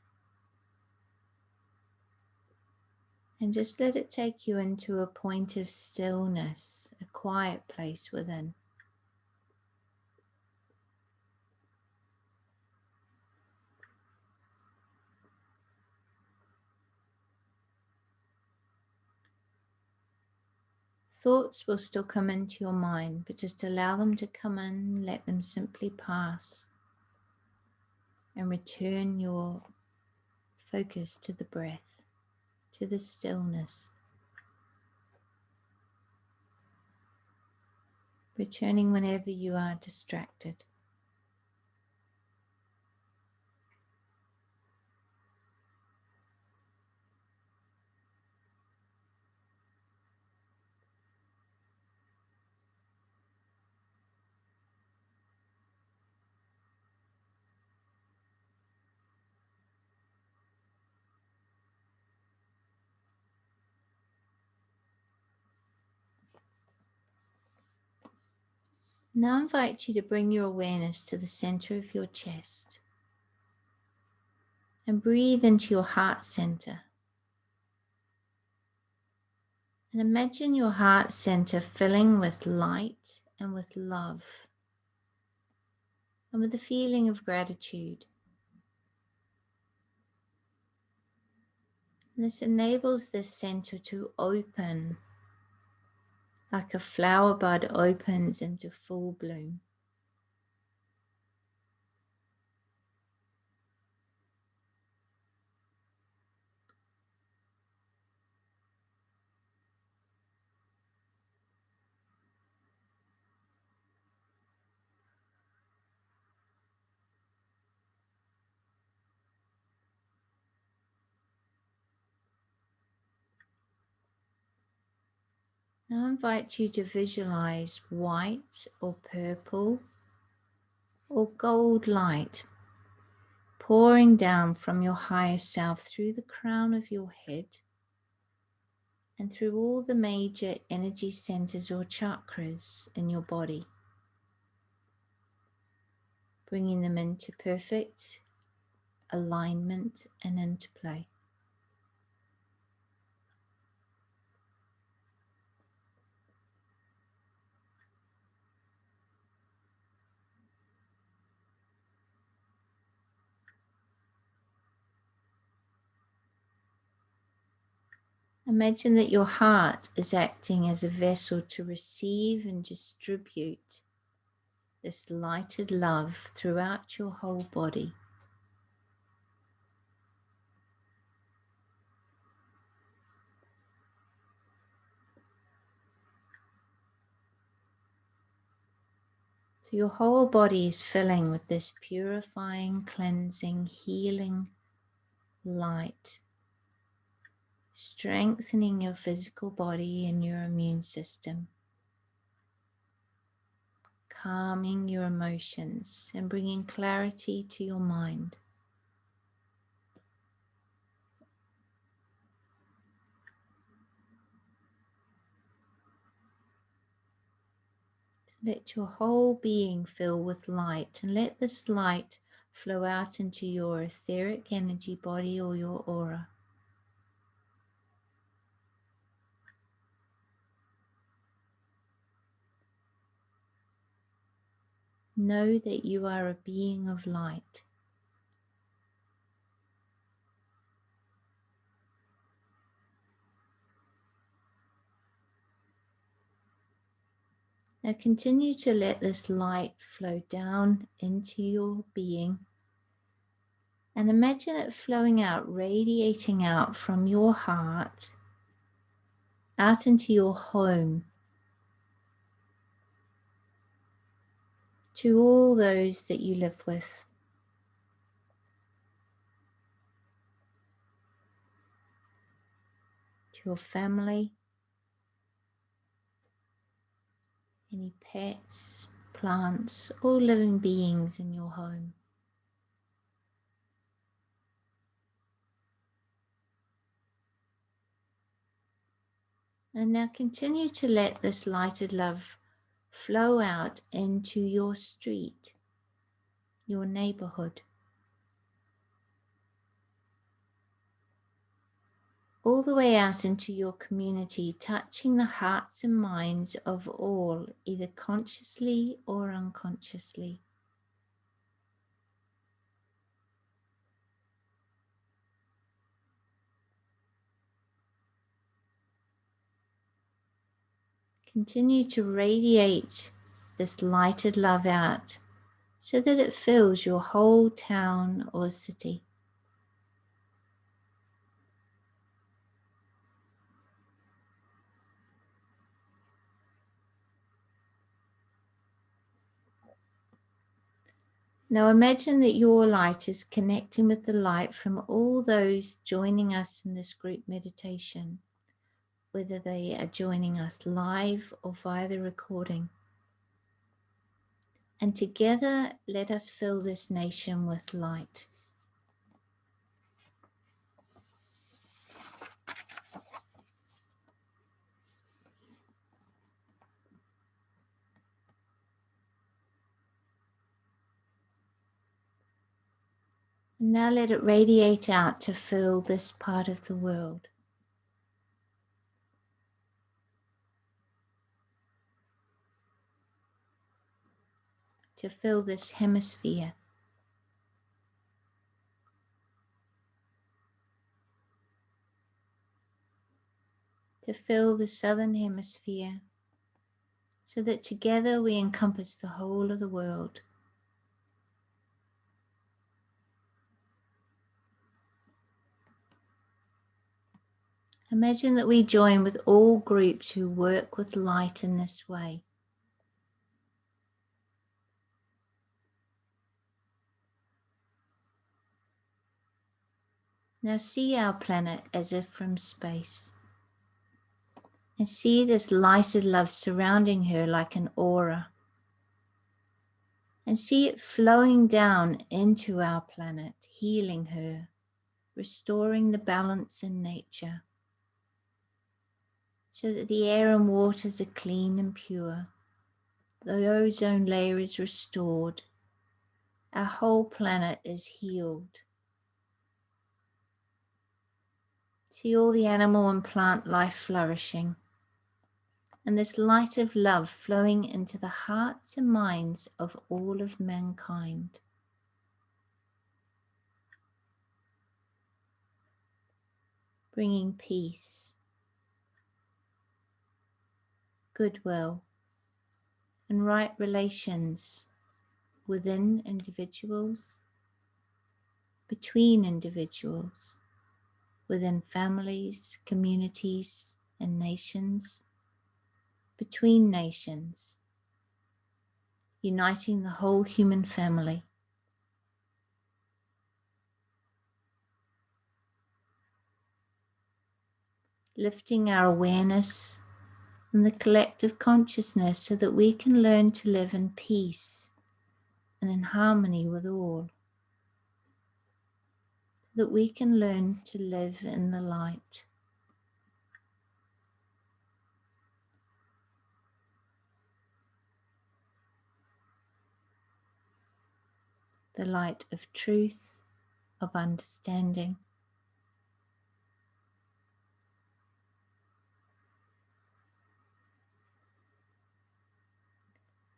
And just let it take you into a point of stillness, a quiet place within. Thoughts will still come into your mind, but just allow them to come in, let them simply pass, and return your focus to the breath, to the stillness. Returning whenever you are distracted. Now I invite you to bring your awareness to the center of your chest and breathe into your heart center. And imagine your heart center filling with light and with love and with a feeling of gratitude. And this enables this center to open like a flower bud opens into full bloom. Now I invite you to visualize white or purple or gold light pouring down from your higher self through the crown of your head and through all the major energy centers or chakras in your body, bringing them into perfect alignment and into play. Imagine that your heart is acting as a vessel to receive and distribute this lighted love throughout your whole body. So your whole body is filling with this purifying, cleansing, healing light, strengthening your physical body and your immune system, calming your emotions and bringing clarity to your mind. Let your whole being fill with light and let this light flow out into your etheric energy body or your aura. Know that you are a being of light. Now continue to let this light flow down into your being and imagine it flowing out, radiating out from your heart out into your home, to all those that you live with, to your family, any pets, plants, all living beings in your home. And now continue to let this lighted love flow out into your street, your neighborhood, all the way out into your community, touching the hearts and minds of all, either consciously or unconsciously. Continue to radiate this lighted love out so that it fills your whole town or city. Now imagine that your light is connecting with the light from all those joining us in this group meditation, whether they are joining us live or via the recording. And together, let us fill this nation with light. And now let it radiate out to fill this part of the world. To fill this hemisphere. To fill the southern hemisphere, so that together we encompass the whole of the world. Imagine that we join with all groups who work with light in this way. Now see our planet as if from space. And see this lighted love surrounding her like an aura. And see it flowing down into our planet, healing her, restoring the balance in nature, so that the air and waters are clean and pure. The ozone layer is restored. Our whole planet is healed. See all the animal and plant life flourishing. And this light of love flowing into the hearts and minds of all of mankind. Bringing peace, goodwill, and right relations within individuals, between individuals, within families, communities, and nations, between nations, uniting the whole human family. Lifting our awareness and the collective consciousness so that we can learn to live in peace and in harmony with all. So that we can learn to live in the light. The light of truth, of understanding.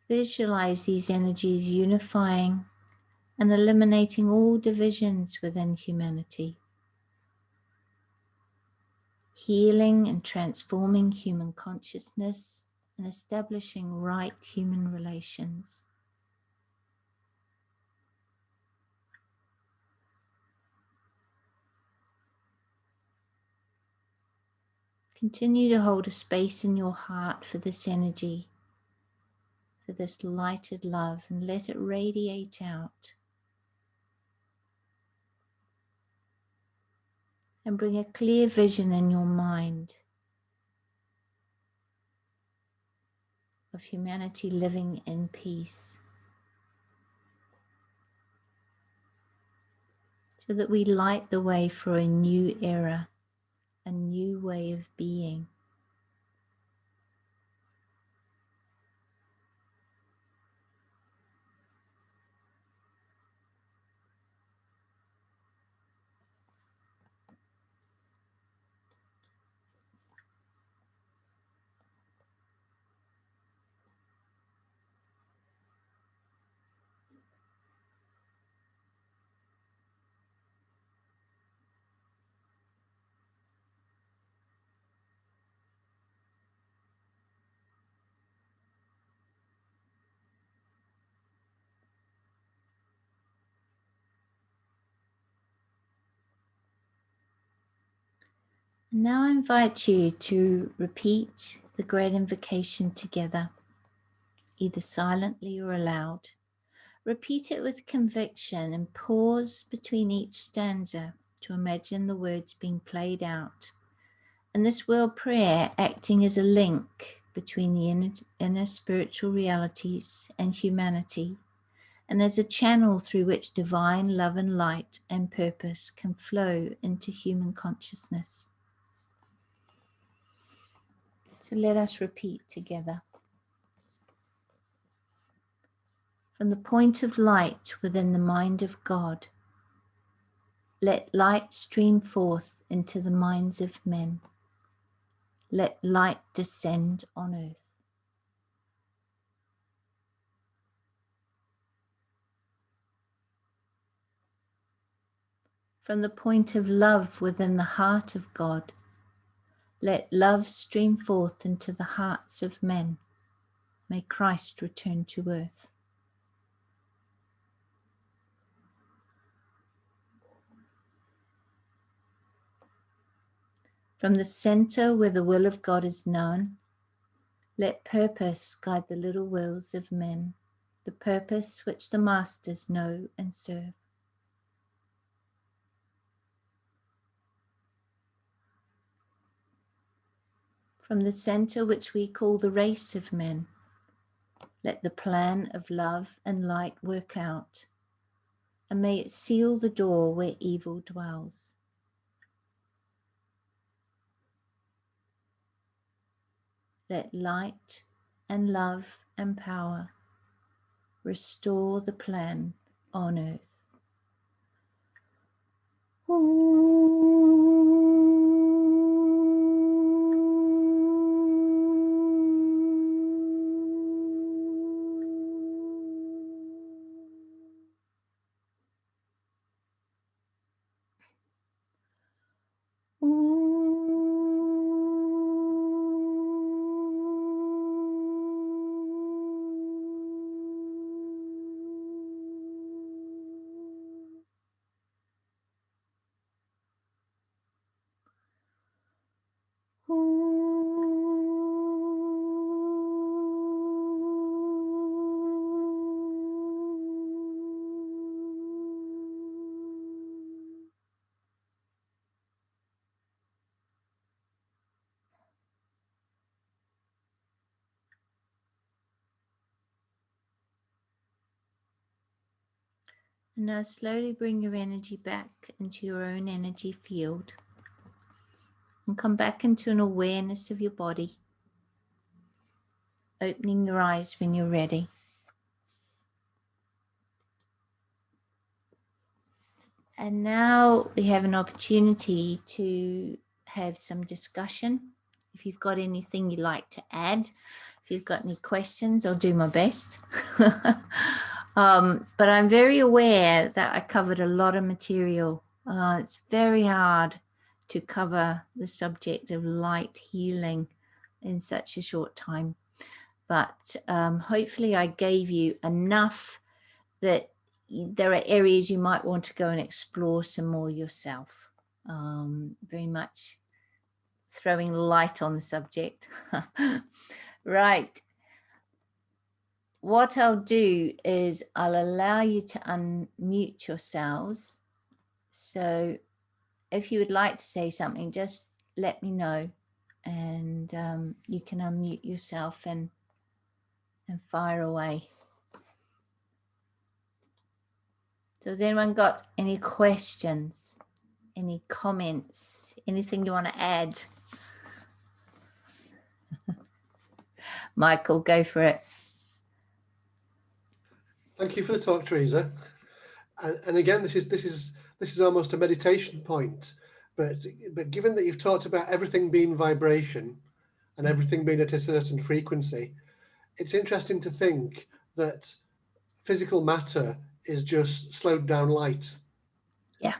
Visualize these energies unifying and eliminating all divisions within humanity. Healing and transforming human consciousness and establishing right human relations. Continue to hold a space in your heart for this energy, for this lighted love, and let it radiate out. And bring a clear vision in your mind of humanity living in peace, so that we light the way for a new era, a new way of being. Now I invite you to repeat the Great Invocation together, either silently or aloud. Repeat it with conviction and pause between each stanza to imagine the words being played out. And this world prayer acting as a link between the inner spiritual realities and humanity, and as a channel through which divine love and light and purpose can flow into human consciousness. So let us repeat together. From the point of light within the mind of God, Let light stream forth into the minds of men. Let light descend on earth. From the point of love within the heart of God, let love stream forth into the hearts of men. May Christ return to earth. From the center where the will of God is known, let purpose guide the little wills of men, the purpose which the masters know and serve. From the center which we call the race of men, let the plan of love and light work out, and may it seal the door where evil dwells. Let light and love and power restore the plan on earth. And now slowly bring your energy back into your own energy field and come back into an awareness of your body, opening your eyes when you're ready. And now we have an opportunity to have some discussion. If you've got anything you'd like to add, if you've got any questions, I'll do my best. But I'm very aware that I covered a lot of material. It's very hard to cover the subject of light healing in such a short time. But hopefully I gave you enough that there are areas you might want to go and explore some more yourself. Very much throwing light on the subject. Right. What I'll do is I'll allow you to unmute yourselves. So if you would like to say something, just let me know, and you can unmute yourself and fire away. So has anyone got any questions, any comments, anything you want to add? Michael, go for it. Thank you for the talk, Teresa. And again, this is almost a meditation point. But given that you've talked about everything being vibration and everything being at a certain frequency, it's interesting to think that physical matter is just slowed down light. Yeah.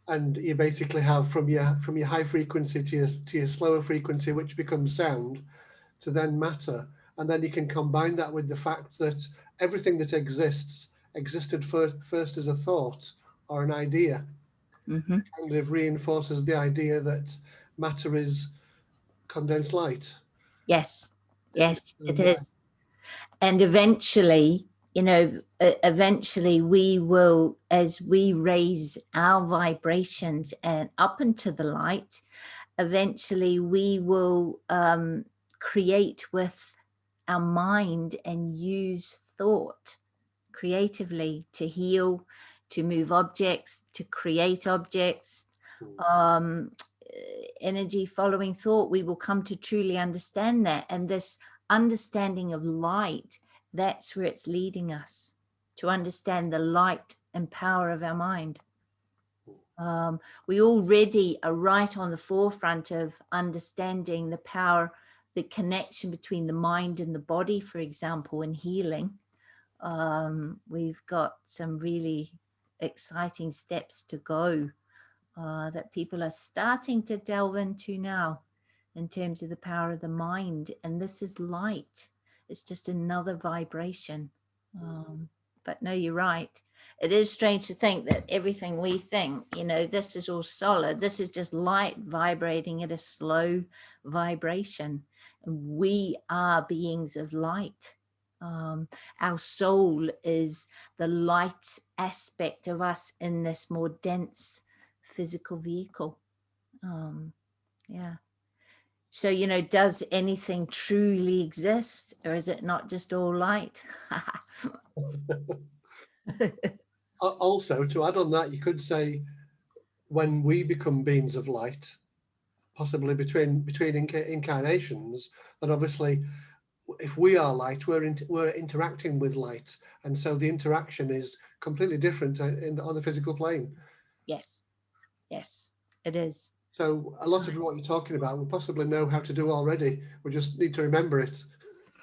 And you basically have from your high frequency to your slower frequency, which becomes sound, to then matter. And then you can combine that with the fact that everything that existed first as a thought or an idea. Mm-hmm. Kind of reinforces the idea that matter is condensed light. Yes, yes, it is. And eventually, eventually we will, as we raise our vibrations and up into the light, eventually we will create with our mind and use thought creatively to heal, to move objects, to create objects. Energy following thought, we will come to truly understand that. And this understanding of light, that's where it's leading us, to understand the light and power of our mind. We already are right on the forefront of understanding the power, the connection between the mind and the body, for example, in healing. We've got some really exciting steps to go that people are starting to delve into now in terms of the power of the mind. And this is light. It's just another vibration. But no, you're right. It is strange to think that everything we think, you know, this is all solid. This is just light vibrating at a slow vibration. And we are beings of light. Our soul is the light aspect of us in this more dense physical vehicle. Yeah. So, you know, does anything truly exist, or is it not just all light? Also, to add on that, you could say when we become beings of light, possibly between incarnations, that obviously if we are light, we're interacting with light, and so the interaction is completely different on the physical plane. Yes, it is. So a lot of what you're talking about, we possibly know how to do already. We just need to remember it.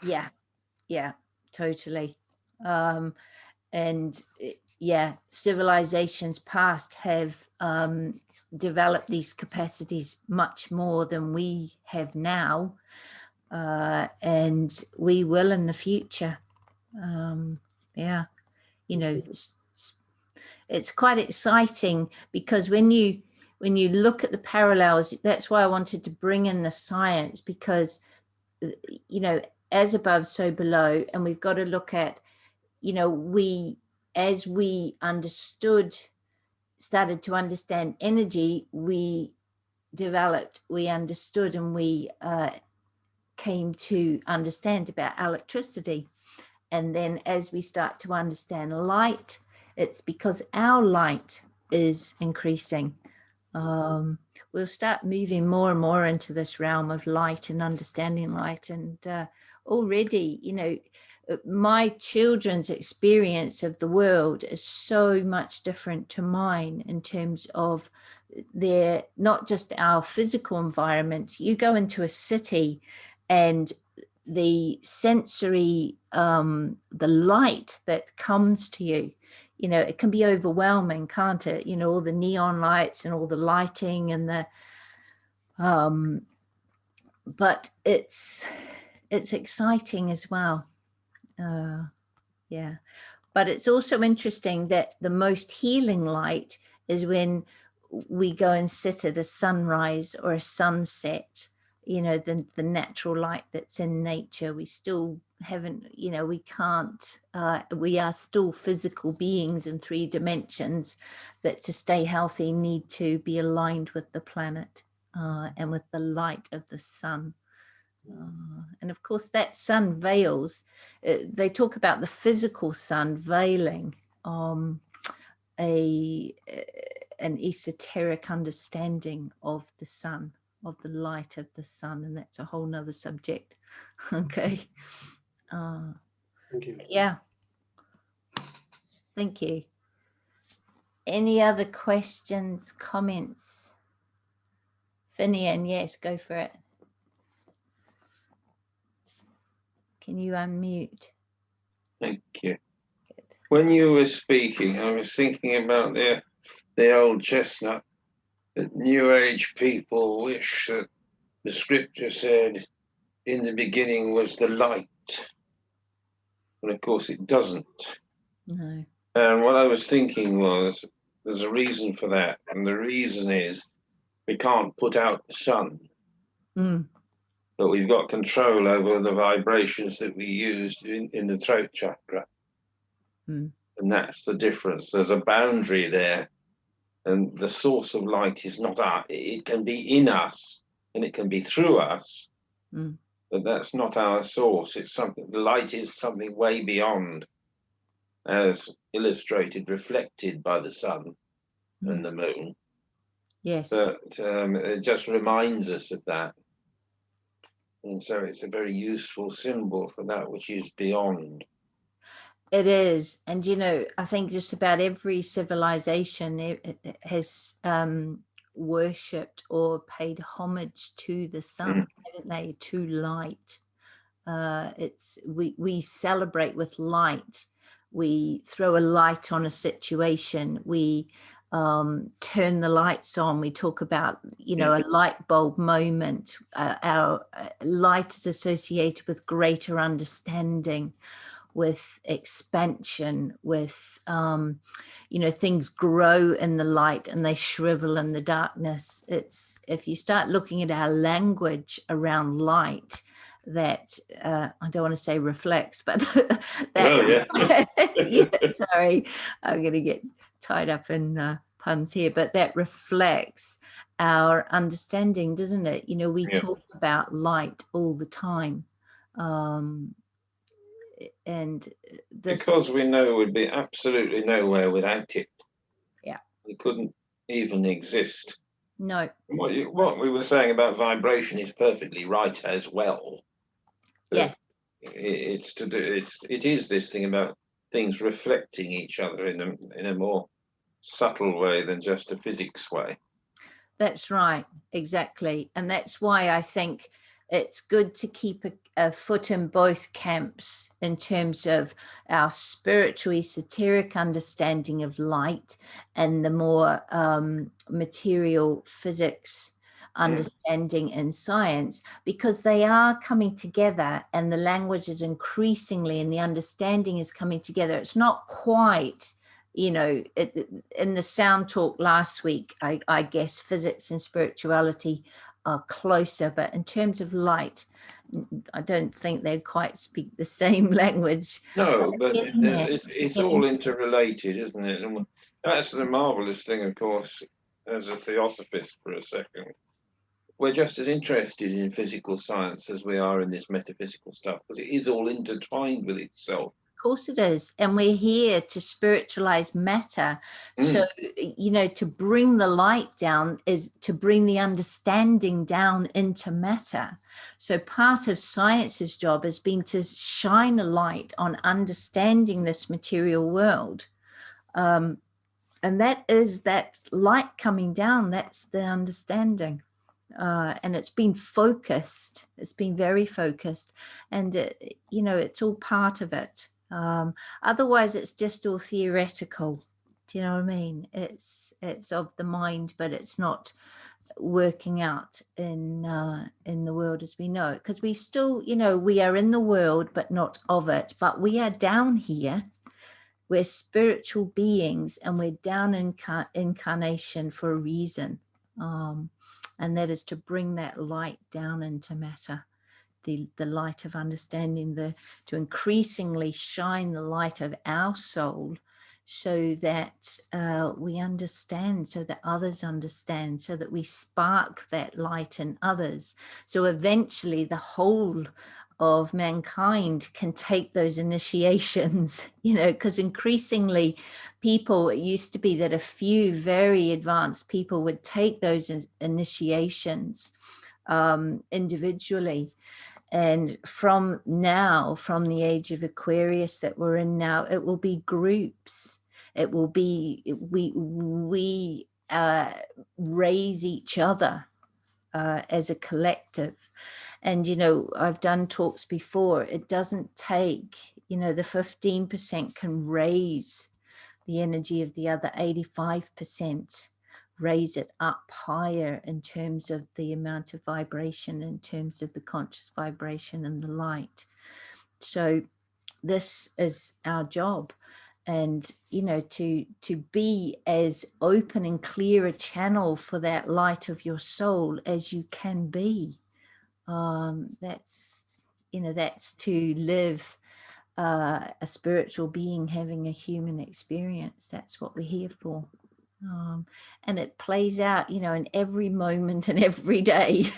Yeah, totally. And yeah, civilizations past have developed these capacities much more than we have now, and we will in the future. Yeah, you know, it's quite exciting, because when you look at the parallels, that's why I wanted to bring in the science, because, you know, as above, so below. And we've got to look at, you know, as we started to understand energy, we understood, and we came to understand about electricity. And then as we start to understand light, it's because our light is increasing. We'll start moving more and more into this realm of light and understanding light. And already, you know, my children's experience of the world is so much different to mine in terms of their, not just our physical environment. You go into a city and the sensory, the light that comes to you, you know, it can be overwhelming, can't it? You know, all the neon lights and all the lighting and the, but it's exciting as well. Yeah. But it's also interesting that the most healing light is when we go and sit at a sunrise or a sunset, you know, the natural light that's in nature. We still haven't, you know, we can't, we are still physical beings in 3 dimensions that to stay healthy need to be aligned with the planet and with the light of the sun. And of course that sun veils, they talk about the physical sun veiling an esoteric understanding of the sun, of the light of the sun, and that's a whole nother subject. Okay. Thank you. Yeah, thank you. Any other questions, comments? Finian, yes, go for it. Can you unmute? Thank you. When you were speaking, I was thinking about the old chestnut, that New Age people wish that the scripture said, in the beginning was the light. And of course it doesn't. No. And what I was thinking was, there's a reason for that. And the reason is we can't put out the sun. But we've got control over the vibrations that we used in the throat chakra. And that's the difference. There's a boundary there. And the source of light is not us. It can be in us and it can be through us. But that's not our source. It's something, the light is something way beyond, as illustrated, reflected by the sun and the moon. Yes. But it just reminds us of that. And so it's a very useful symbol for that which is beyond. It is. And, you know, I think just about every civilization it has worshipped or paid homage to the sun, haven't they? To light. We celebrate with light. We throw a light on a situation. We turn the lights on. We talk about, you know, a light bulb moment. Our light is associated with greater understanding, with expansion, with, you know, things grow in the light and they shrivel in the darkness. It's, if you start looking at our language around light, that I don't want to say reflects, but that, yeah, sorry, I'm going to get tied up in puns here, but that reflects our understanding, doesn't it? You know, we talk about light all the time. And this, because we know we'd be absolutely nowhere without it. Yeah, we couldn't even exist. No. What we were saying about vibration is perfectly right as well. Yes. It's to do. It is this thing about things reflecting each other in a more subtle way than just a physics way. That's right, exactly. And that's why I think it's good to keep a foot in both camps in terms of our spiritual esoteric understanding of light and the more material physics understanding in science, because they are coming together and the language is increasingly and the understanding is coming together. It's not quite, you know, in the sound talk last week, I guess physics and spirituality are closer, but in terms of light, I don't think they quite speak the same language. No, but it's all interrelated, isn't it? And that's the marvelous thing, of course, as a theosophist for a second. We're just as interested in physical science as we are in this metaphysical stuff, because it is all intertwined with itself. Of course it is. And we're here to spiritualize matter. So, you know, to bring the light down is to bring the understanding down into matter. So part of science's job has been to shine a light on understanding this material world. And that is that light coming down. That's the understanding. And it's been focused. It's been very focused. And, you know, it's all part of it. Otherwise, it's just all theoretical. Do you know what I mean? It's of the mind, but it's not working out in the world as we know it. Because we still, you know, we are in the world, but not of it. But we are down here. We're spiritual beings, and we're down in incarnation for a reason. And that is to bring that light down into matter. The light of understanding, to increasingly shine the light of our soul, so that we understand, so that others understand, so that we spark that light in others. So eventually the whole of mankind can take those initiations, you know, because increasingly people, it used to be that a few very advanced people would take those initiations individually. And from the age of Aquarius that we're in now, it will be groups. It will be, we raise each other as a collective. And, you know, I've done talks before. It doesn't take, you know, the 15% can raise the energy of the other 85%. Raise it up higher in terms of the amount of vibration, in terms of the conscious vibration and the light. So this is our job. And, you know, to be as open and clear a channel for that light of your soul as you can be. That's, you know, that's to live a spiritual being having a human experience. That's what we're here for. And it plays out, you know, in every moment and every day.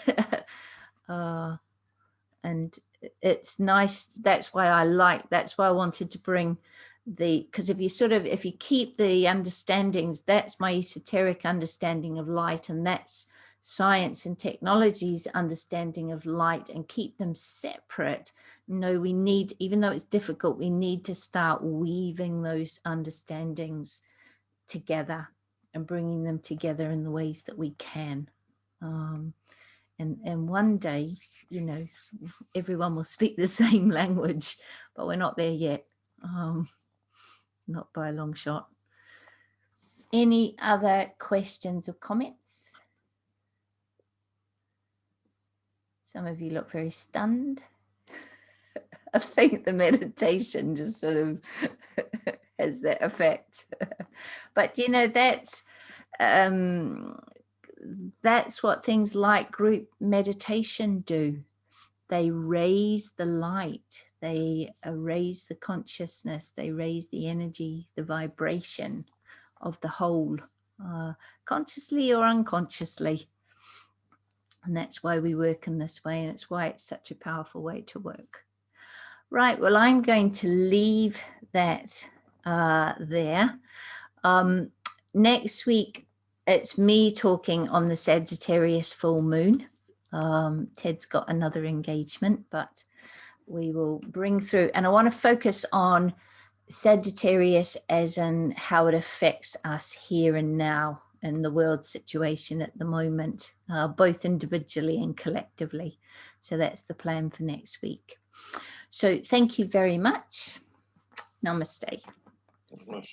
And it's nice. That's why I wanted to bring because if you keep the understandings, that's my esoteric understanding of light, and that's science and technology's understanding of light and keep them separate. No, we need, even though it's difficult, we need to start weaving those understandings together and bringing them together in the ways that we can. And one day, you know, everyone will speak the same language, but we're not there yet. Not by a long shot. Any other questions or comments? Some of you look very stunned. I think the meditation just sort of has that effect. But you know, that's what things like group meditation do. They raise the light, they raise the consciousness, they raise the energy, the vibration of the whole, consciously or unconsciously. And that's why we work in this way, and it's why it's such a powerful way to work. Right, well, I'm going to leave that there. Next week, it's me talking on the Sagittarius full moon. Ted's got another engagement, but we will bring through, and I want to focus on Sagittarius as in how it affects us here and now in the world situation at the moment, both individually and collectively. So that's the plan for next week. So thank you very much. Namaste. Namaste.